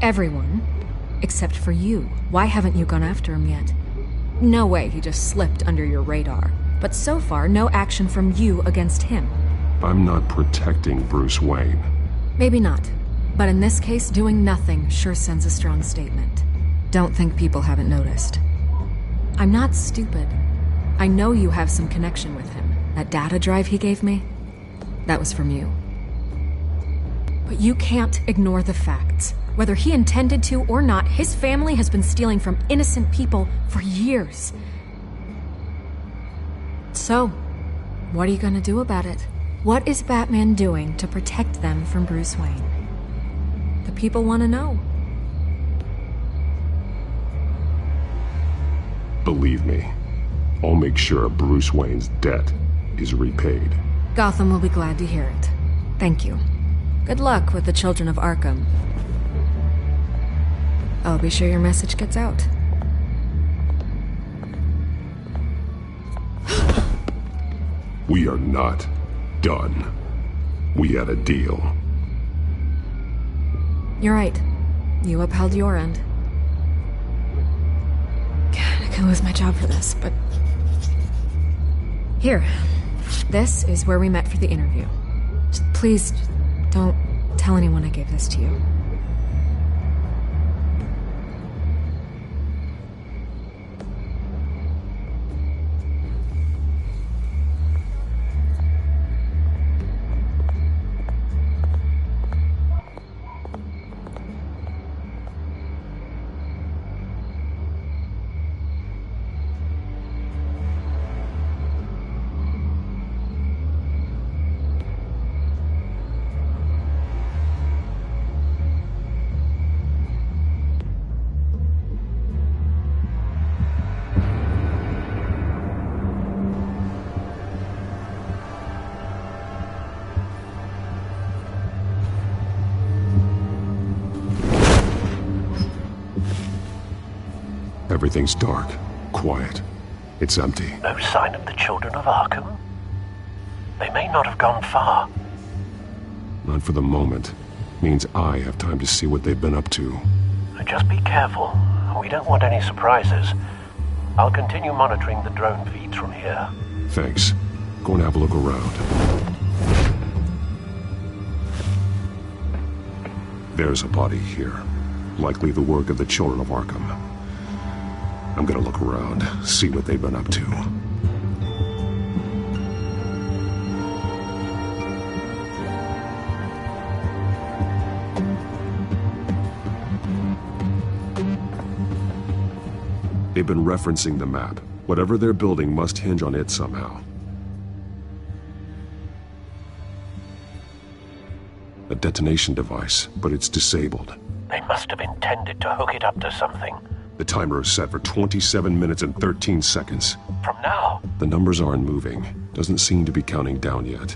Everyone, except for you. Why haven't you gone after him yet? No way he just slipped under your radar. But so far, no action from you against him. I'm not protecting Bruce Wayne. Maybe not. But in this case, doing nothing sure sends a strong statement. Don't think people haven't noticed. I'm not stupid. I know you have some connection with him. That data drive he gave me, that was from you. But you can't ignore the facts. Whether he intended to or not, his family has been stealing from innocent people for years. So, what are you gonna do about it? What is Batman doing to protect them from Bruce Wayne? The people want to know. Believe me, I'll make sure Bruce Wayne's debt is repaid. Gotham will be glad to hear it. Thank you. Good luck with the children of Arkham. I'll be sure your message gets out. We are not done. We had a deal. You're right. You upheld your end. God, I could lose my job for this, but... Here. This is where we met for the interview. Please, don't tell anyone I gave this to you. Everything's dark, quiet. It's empty. No sign of the children of Arkham? They may not have gone far. Not for the moment. Means I have time to see what they've been up to. Just be careful. We don't want any surprises. I'll continue monitoring the drone feeds from here. Thanks. Go and have a look around. There's a body here. Likely the work of the children of Arkham. I'm gonna look around, see what they've been up to. They've been referencing the map. Whatever they're building must hinge on it somehow. A detonation device, but it's disabled. They must have intended to hook it up to something. The timer is set for 27 minutes and 13 seconds. From now? The numbers aren't moving. Doesn't seem to be counting down yet.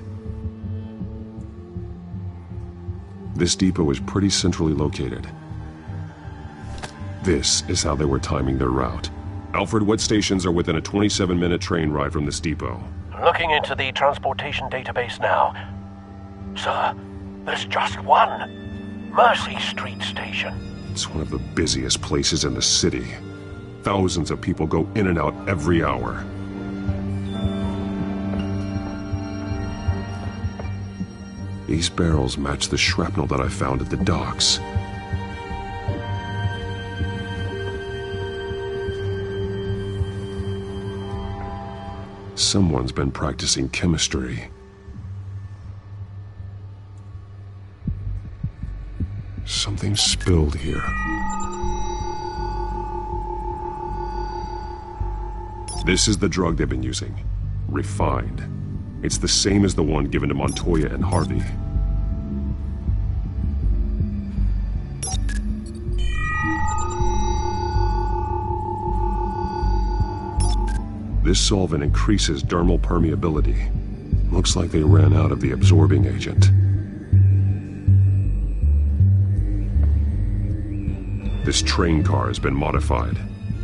This depot is pretty centrally located. This is how they were timing their route. Alfred, what stations are within a 27-minute train ride from this depot? Looking into the transportation database now. Sir, there's just one. Mercy Street Station. It's one of the busiest places in the city. Thousands of people go in and out every hour. These barrels match the shrapnel that I found at the docks. Someone's been practicing chemistry. Something spilled here. This is the drug they've been using. Refined. It's the same as the one given to Montoya and Harvey. This solvent increases dermal permeability. Looks like they ran out of the absorbing agent. This train car has been modified.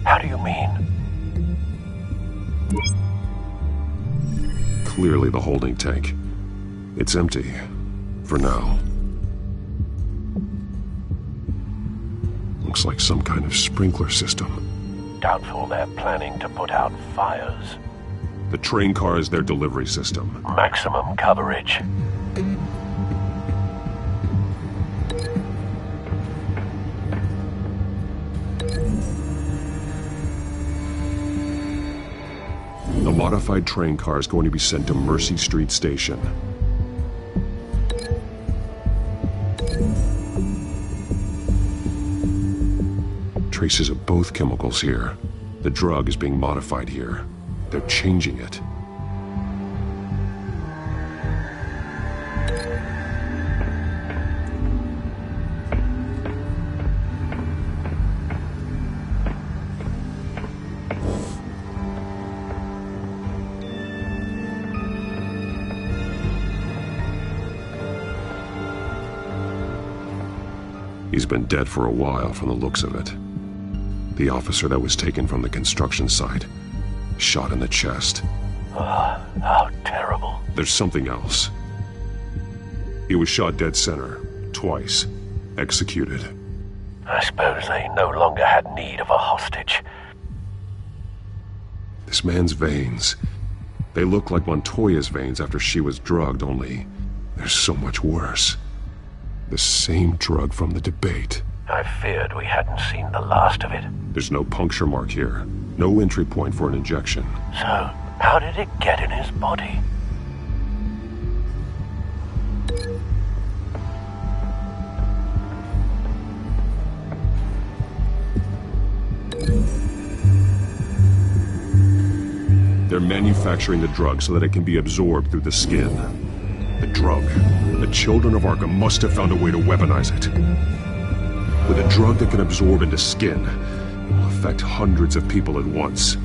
How do you mean? Clearly the holding tank. It's empty. For now. Looks like some kind of sprinkler system. Doubtful they're planning to put out fires. The train car is their delivery system. Maximum coverage. The modified train car is going to be sent to Mercy Street Station. Traces of both chemicals here. The drug is being modified here. They're changing it. He's been dead for a while from the looks of it. The officer that was taken from the construction site, shot in the chest. How terrible. There's something else. He was shot dead center, twice, executed. I suppose they no longer had need of a hostage. This man's veins, they look like Montoya's veins after she was drugged, only they're so much worse. The same drug from the debate. I feared we hadn't seen the last of it. There's no puncture mark here. No entry point for an injection. So, how did it get in his body? They're manufacturing the drug so that it can be absorbed through the skin. The drug. The children of Arkham must have found a way to weaponize it. With a drug that can absorb into skin, it will affect hundreds of people at once.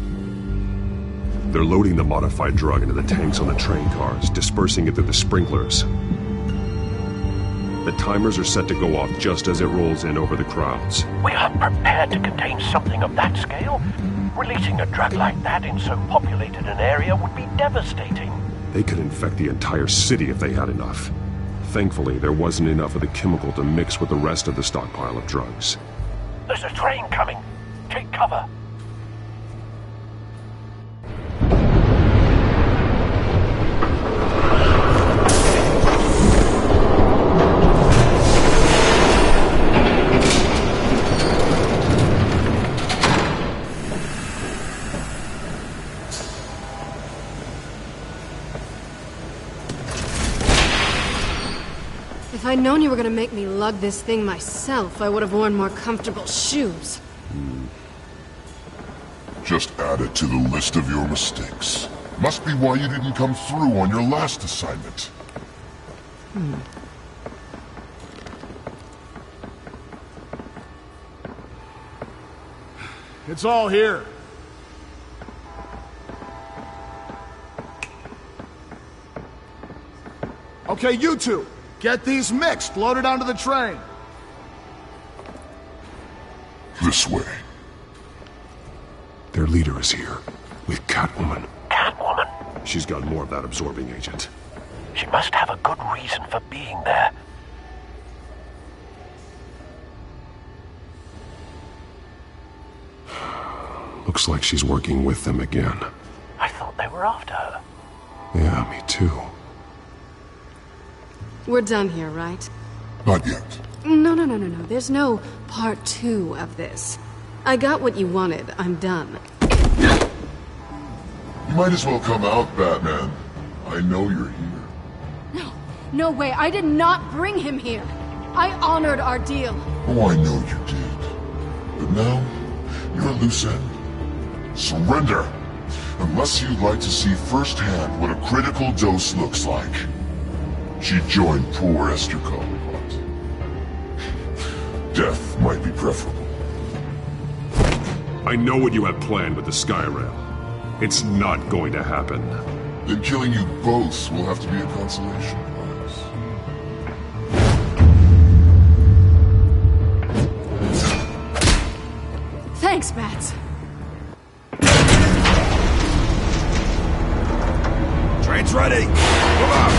They're loading the modified drug into the tanks on the train cars, dispersing it through the sprinklers. The timers are set to go off just as it rolls in over the crowds. We aren't prepared to contain something of that scale. Releasing a drug like that in so populated an area would be devastating. They could infect the entire city if they had enough. Thankfully, there wasn't enough of the chemical to mix with the rest of the stockpile of drugs. There's a train coming. Take cover. If I'd known you were gonna make me lug this thing myself, I would have worn more comfortable shoes. Just add it to the list of your mistakes. Must be why you didn't come through on your last assignment. It's all here. Okay, you two. Get these mixed, loaded onto the train. This way. Their leader is here, with Catwoman. Catwoman? She's got more of that absorbing agent. She must have a good reason for being there. Looks like she's working with them again. I thought they were after her. Yeah, me too. We're done here, right? Not yet. No. There's no part 2 of this. I got what you wanted. I'm done. You might as well come out, Batman. I know you're here. No way. I did not bring him here. I honored our deal. Oh, I know you did. But now, you're a loose end. Surrender! Unless you'd like to see firsthand what a critical dose looks like. She joined poor Esther Cobblepot. Death might be preferable. I know what you have planned with the Skyrail. It's not going to happen. Then killing you both will have to be a consolation prize. Thanks, Bats. Train's ready! Come on!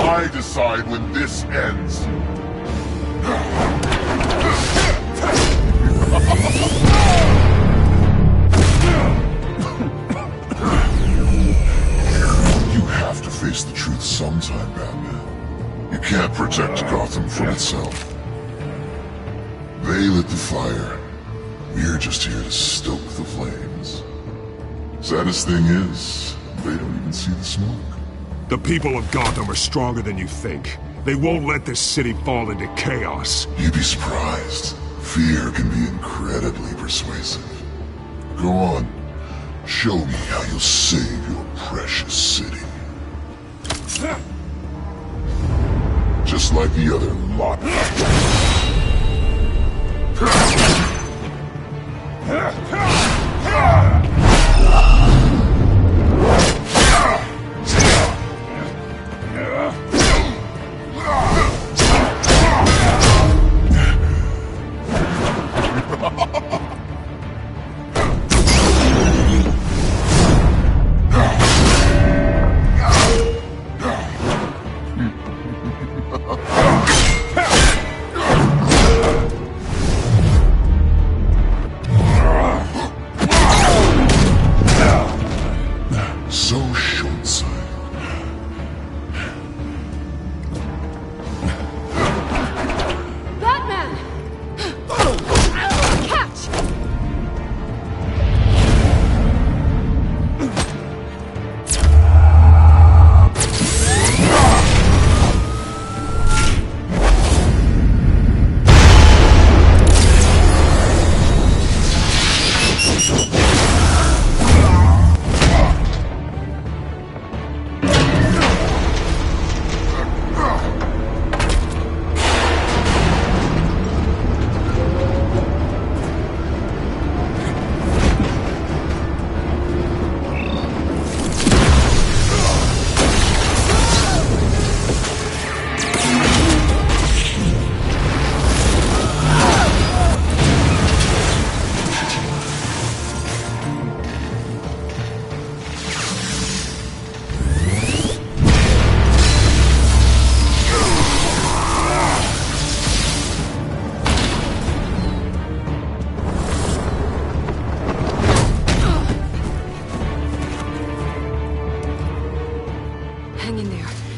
I decide when this ends. fire. We're just here to stoke the flames. Saddest thing is, they don't even see the smoke. The people of Gotham are stronger than you think. They won't let this city fall into chaos. You'd be surprised. Fear can be incredibly persuasive. Go on. Show me how you'll save your precious city. Just like the other lot.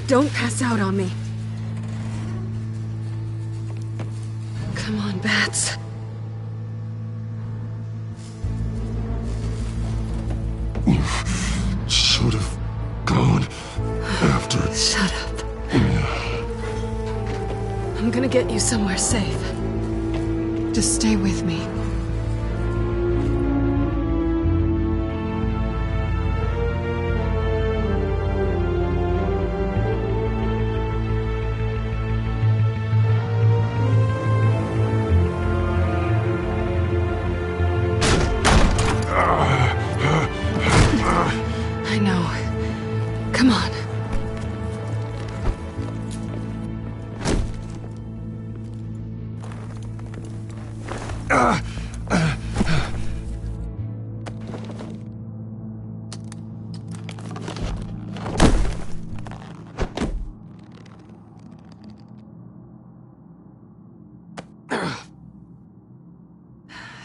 Don't pass out on me. Come on, Bats. You should have gone after it. Shut up. I'm gonna get you somewhere safe. Just stay with me.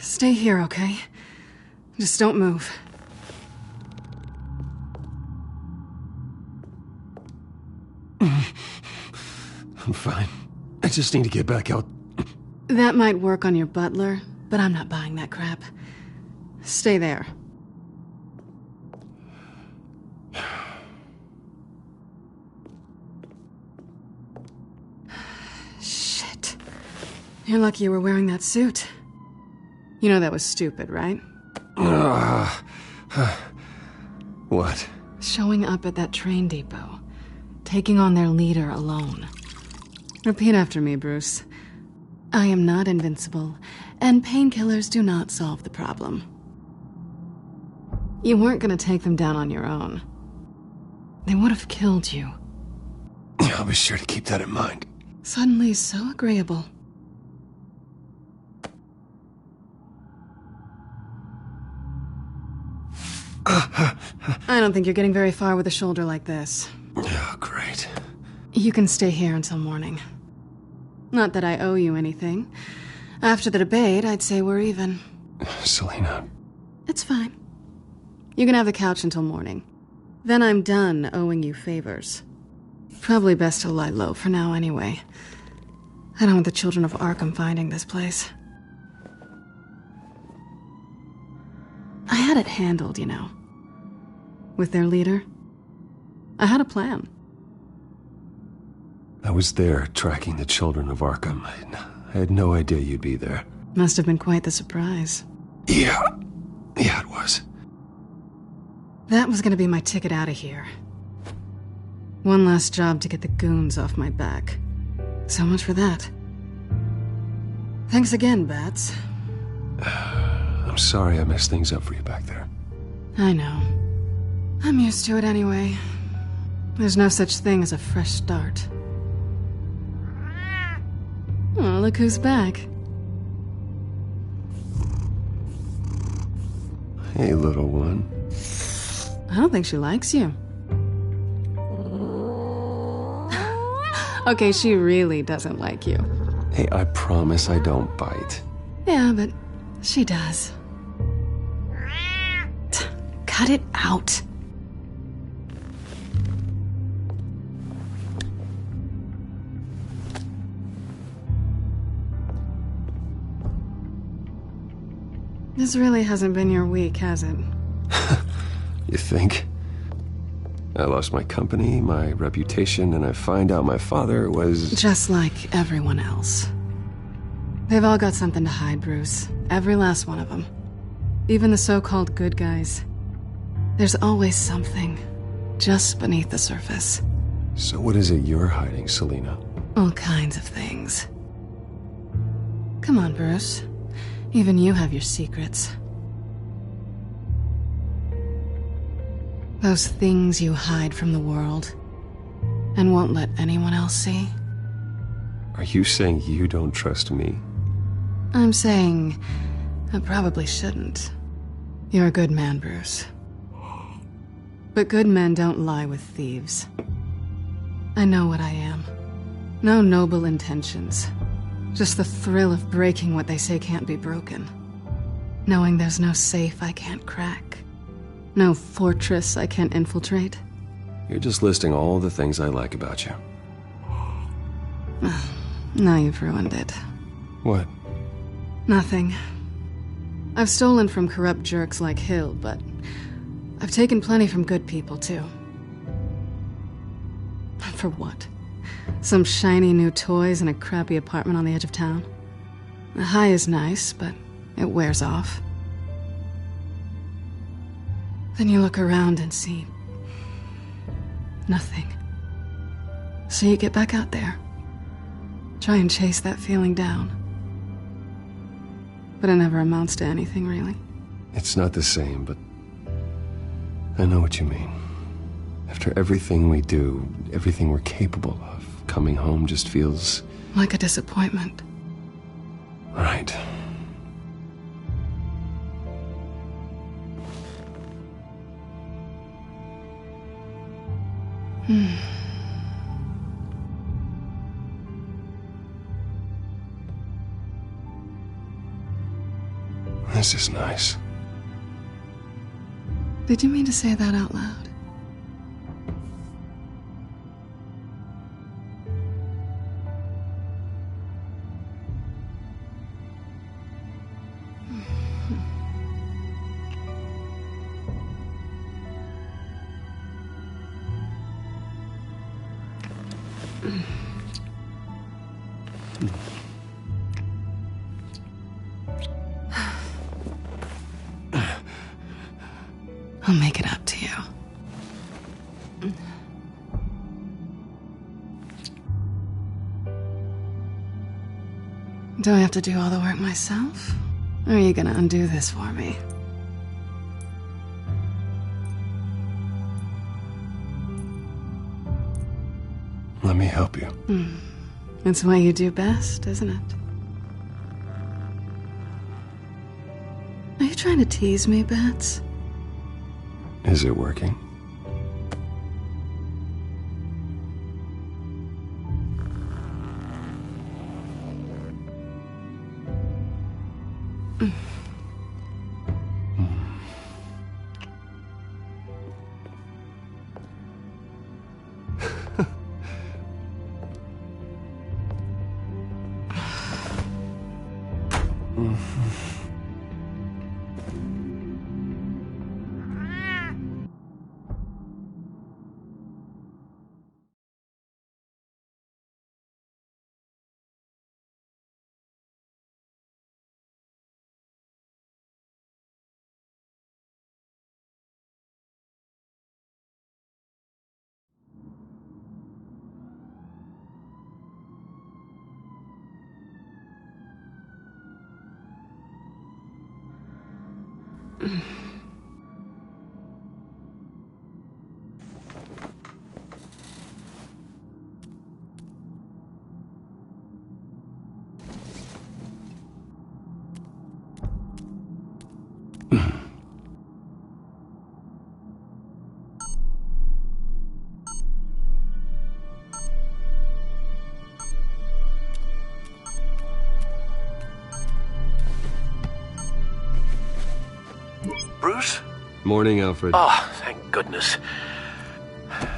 Stay here, okay? Just don't move. I'm fine. I just need to get back out. That might work on your butler, but I'm not buying that crap. Stay there. Shit. You're lucky you were wearing that suit. You know that was stupid, right? What? Showing up at that train depot. Taking on their leader alone. Repeat after me, Bruce. I am not invincible, and painkillers do not solve the problem. You weren't gonna take them down on your own. They would have killed you. I'll be sure to keep that in mind. Suddenly so agreeable. I don't think you're getting very far with a shoulder like this. Oh, great. You can stay here until morning. Not that I owe you anything. After the debate, I'd say we're even. Selena. It's fine. You can have the couch until morning. Then I'm done owing you favors. Probably best to lie low for now anyway. I don't want the children of Arkham finding this place. had it handled, you know. With their leader. I had a plan. I was there tracking the children of Arkham. I had no idea you'd be there. Must have been quite the surprise. Yeah, it was. That was gonna be my ticket out of here. One last job to get the goons off my back. So much for that. Thanks again, Bats. I'm sorry I messed things up for you back there. I know. I'm used to it anyway. There's no such thing as a fresh start. Oh, look who's back. Hey, little one. I don't think she likes you. Okay, she really doesn't like you. Hey, I promise I don't bite. Yeah, but she does. Cut it out. This really hasn't been your week, has it? You think? I lost my company, my reputation, and I find out my father was... Just like everyone else. They've all got something to hide, Bruce. Every last one of them. Even the so-called good guys. There's always something just beneath the surface. So what is it you're hiding, Selina? All kinds of things. Come on, Bruce. Even you have your secrets. Those things you hide from the world and won't let anyone else see. Are you saying you don't trust me? I'm saying I probably shouldn't. You're a good man, Bruce. But good men don't lie with thieves. I know what I am. No noble intentions. Just the thrill of breaking what they say can't be broken. Knowing there's no safe I can't crack. No fortress I can't infiltrate. You're just listing all the things I like about you. Now you've ruined it. What? Nothing. I've stolen from corrupt jerks like Hill, but I've taken plenty from good people, too. For what? Some shiny new toys and a crappy apartment on the edge of town? The high is nice, but it wears off. Then you look around and see nothing. So you get back out there. Try and chase that feeling down. But it never amounts to anything, really. It's not the same, but I know what you mean. After everything we do, everything we're capable of, coming home just feels... like a disappointment. Right. This is nice. Did you mean to say that out loud? I'll make it up to you. Do I have to do all the work myself? Or are you gonna undo this for me? Let me help you. It's what you do best, isn't it? Are you trying to tease me, Bats? Is it working? Bruce? Morning, Alfred. Oh, thank goodness.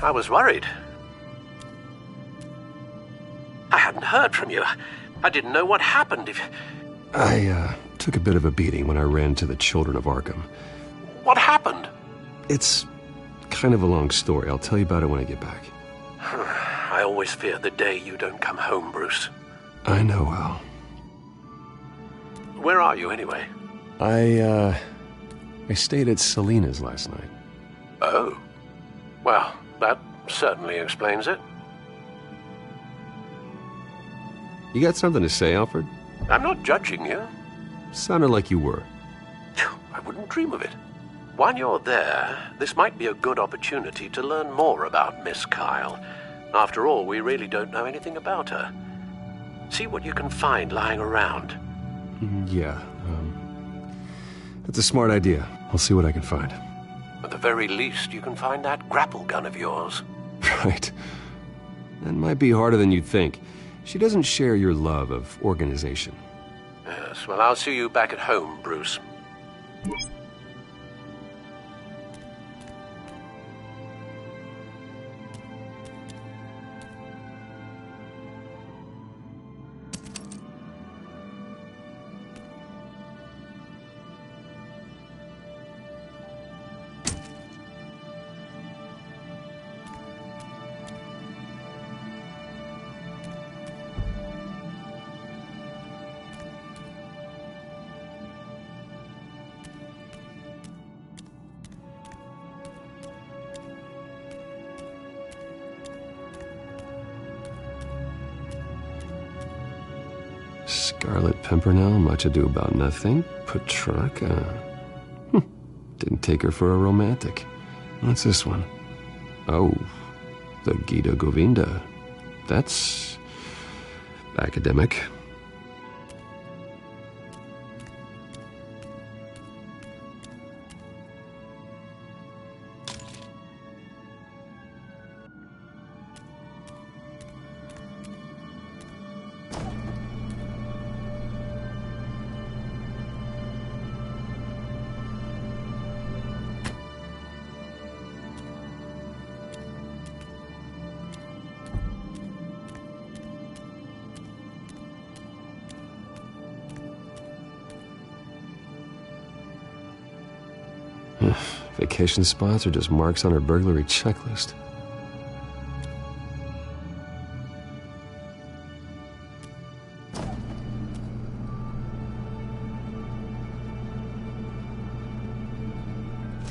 I was worried. I hadn't heard from you. I didn't know what happened. I took a bit of a beating when I ran to the Children of Arkham. What happened? It's kind of a long story. I'll tell you about it when I get back. I always fear the day you don't come home, Bruce. I know, Al. Where are you, anyway? I stayed at Selina's last night. Oh. Well, that certainly explains it. You got something to say, Alfred? I'm not judging you. Sounded like you were. I wouldn't dream of it. While you're there, this might be a good opportunity to learn more about Miss Kyle. After all, we really don't know anything about her. See what you can find lying around. Yeah, that's a smart idea. I'll see what I can find. At the very least, you can find that grapple gun of yours. Right. That might be harder than you'd think. She doesn't share your love of organization. Yes, well, I'll see you back at home, Bruce. Scarlet Pimpernel, much ado about nothing. Petrarca. Didn't take her for a romantic. What's this one? Oh, the Gita Govinda. That's academic. Vacation spots are just marks on her burglary checklist.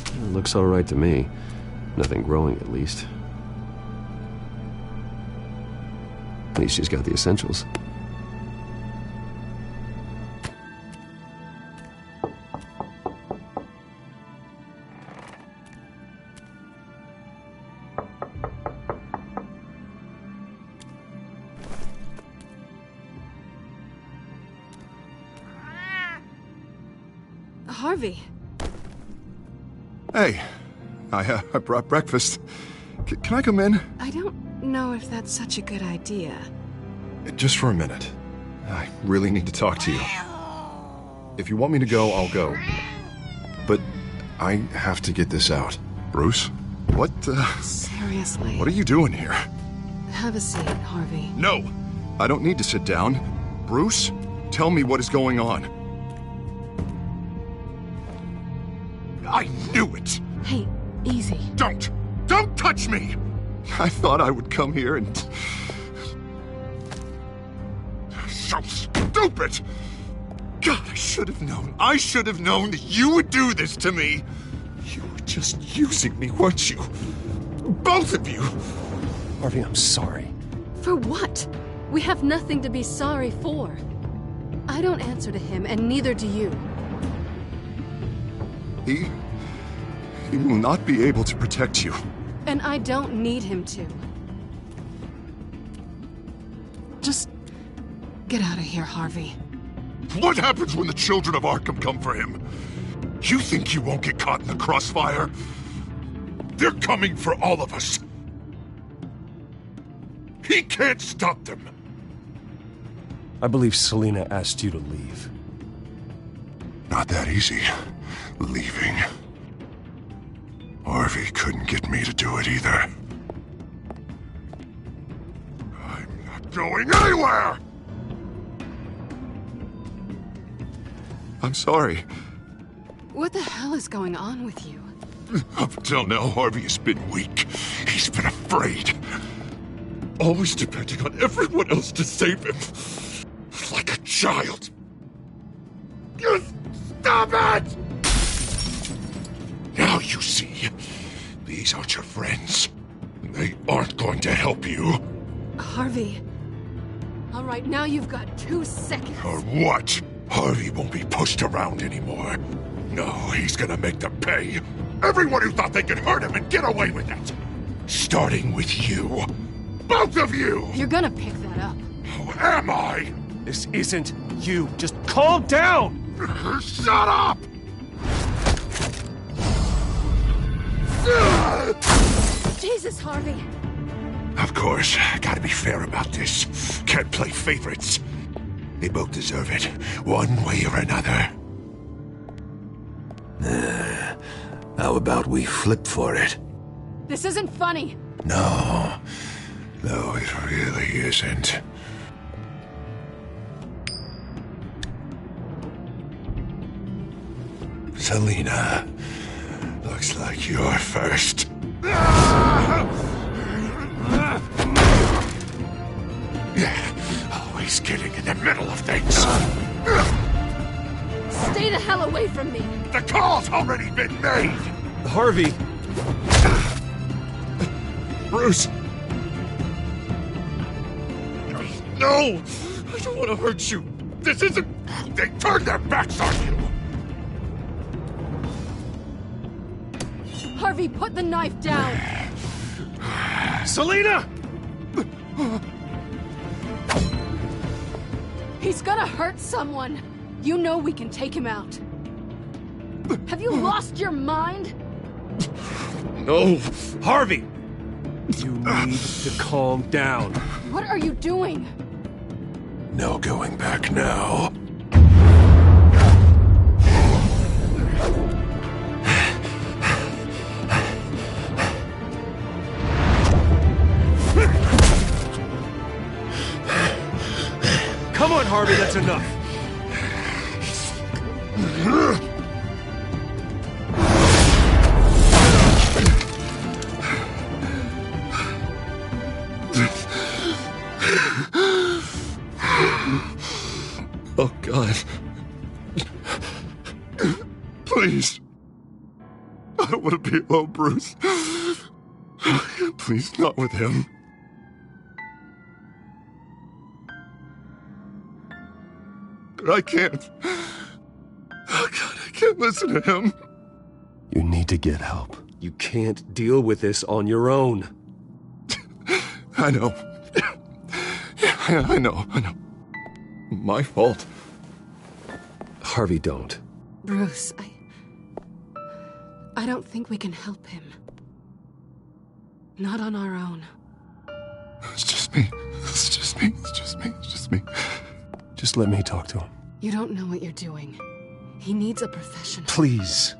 It looks all right to me. Nothing growing, at least. At least she's got the essentials. Harvey. Hey, I brought breakfast. Can I come in? I don't know if that's such a good idea. Just for a minute. I really need to talk to you. If you want me to go, I'll go. But I have to get this out. Bruce? What, Seriously. What are you doing here? Have a seat, Harvey. No! I don't need to sit down. Bruce, tell me what is going on. I knew it! Hey, easy. Don't touch me! I thought I would come here and... So stupid! God, I should have known. I should have known that you would do this to me. You were just using me, weren't you? Both of you! Harvey, I'm sorry. For what? We have nothing to be sorry for. I don't answer to him, and neither do you. He will not be able to protect you. And I don't need him to. Just get out of here, Harvey. What happens when the children of Arkham come for him? You think you won't get caught in the crossfire? They're coming for all of us. He can't stop them. I believe Selina asked you to leave. Not that easy, leaving. Harvey couldn't get me to do it either. I'm not going anywhere! I'm sorry. What the hell is going on with you? Up until now, Harvey has been weak. He's been afraid. Always depending on everyone else to save him. Like a child. You stop it! Now you see. These aren't your friends. They aren't going to help you. Harvey. All right, now you've got 2 seconds. Or what? Harvey won't be pushed around anymore. No, he's gonna make them pay. Everyone who thought they could hurt him and get away with it. Starting with you. Both of you! You're gonna pick that up. Who am I? This isn't you. Just calm down! Shut up! Jesus, Harvey. Of course, gotta be fair about this. Can't play favorites. They both deserve it, one way or another. How about we flip for it? This isn't funny. No, it really isn't. Selina, looks like you're first. Always getting in the middle of things. Stay the hell away from me. The call's already been made. Harvey. Bruce. No! I don't want to hurt you. This isn't... They turned their backs on you. Harvey, put the knife down. Selina! He's gonna hurt someone. You know we can take him out. Have you lost your mind? No. Harvey! You need to calm down. What are you doing? No going back now. Come on, Harvey, that's enough. Oh, God. Please. I don't want to be alone, Bruce. Please, not with him. I can't. Oh, God, I can't listen to him. You need to get help. You can't deal with this on your own. I know. Yeah, I know. My fault. Harvey, don't. Bruce, I don't think we can help him. Not on our own. It's just me. Just let me talk to him. You don't know what you're doing. He needs a professional. Please.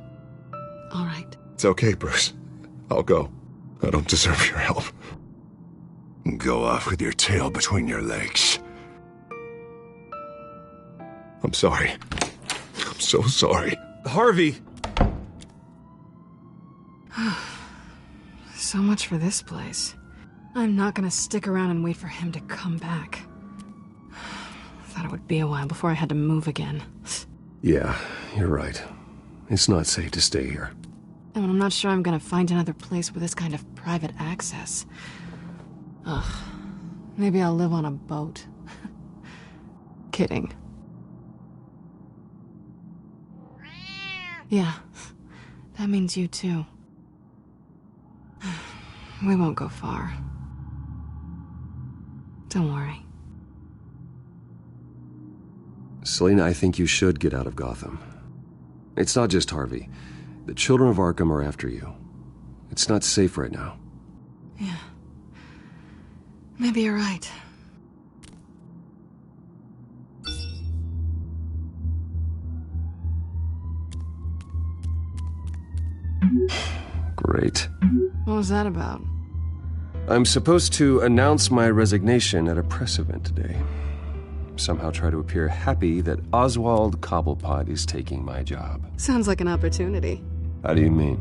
All right. It's okay, Bruce. I'll go. I don't deserve your help. Go off with your tail between your legs. I'm sorry. I'm so sorry. Harvey! So much for this place. I'm not gonna stick around and wait for him to come back. Thought it would be a while before I had to move again. Yeah, you're right. It's not safe to stay here. And I'm not sure I'm gonna find another place with this kind of private access. Ugh. Maybe I'll live on a boat. Kidding. Yeah. That means you too. We won't go far. Don't worry. Selina, I think you should get out of Gotham. It's not just Harvey. The children of Arkham are after you. It's not safe right now. Yeah. Maybe you're right. Great. What was that about? I'm supposed to announce my resignation at a press event today. Somehow try to appear happy that Oswald Cobblepot is taking my job. Sounds like an opportunity. How do you mean?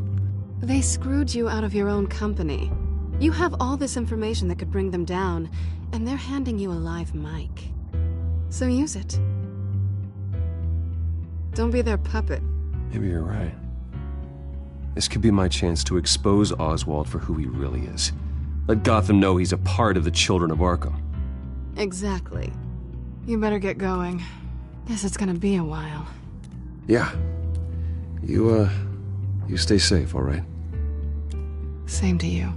They screwed you out of your own company. You have all this information that could bring them down, and they're handing you a live mic. So use it. Don't be their puppet. Maybe you're right. This could be my chance to expose Oswald for who he really is. Let Gotham know he's a part of the Children of Arkham. Exactly. You better get going. Guess it's gonna be a while. Yeah. You stay safe, all right? Same to you.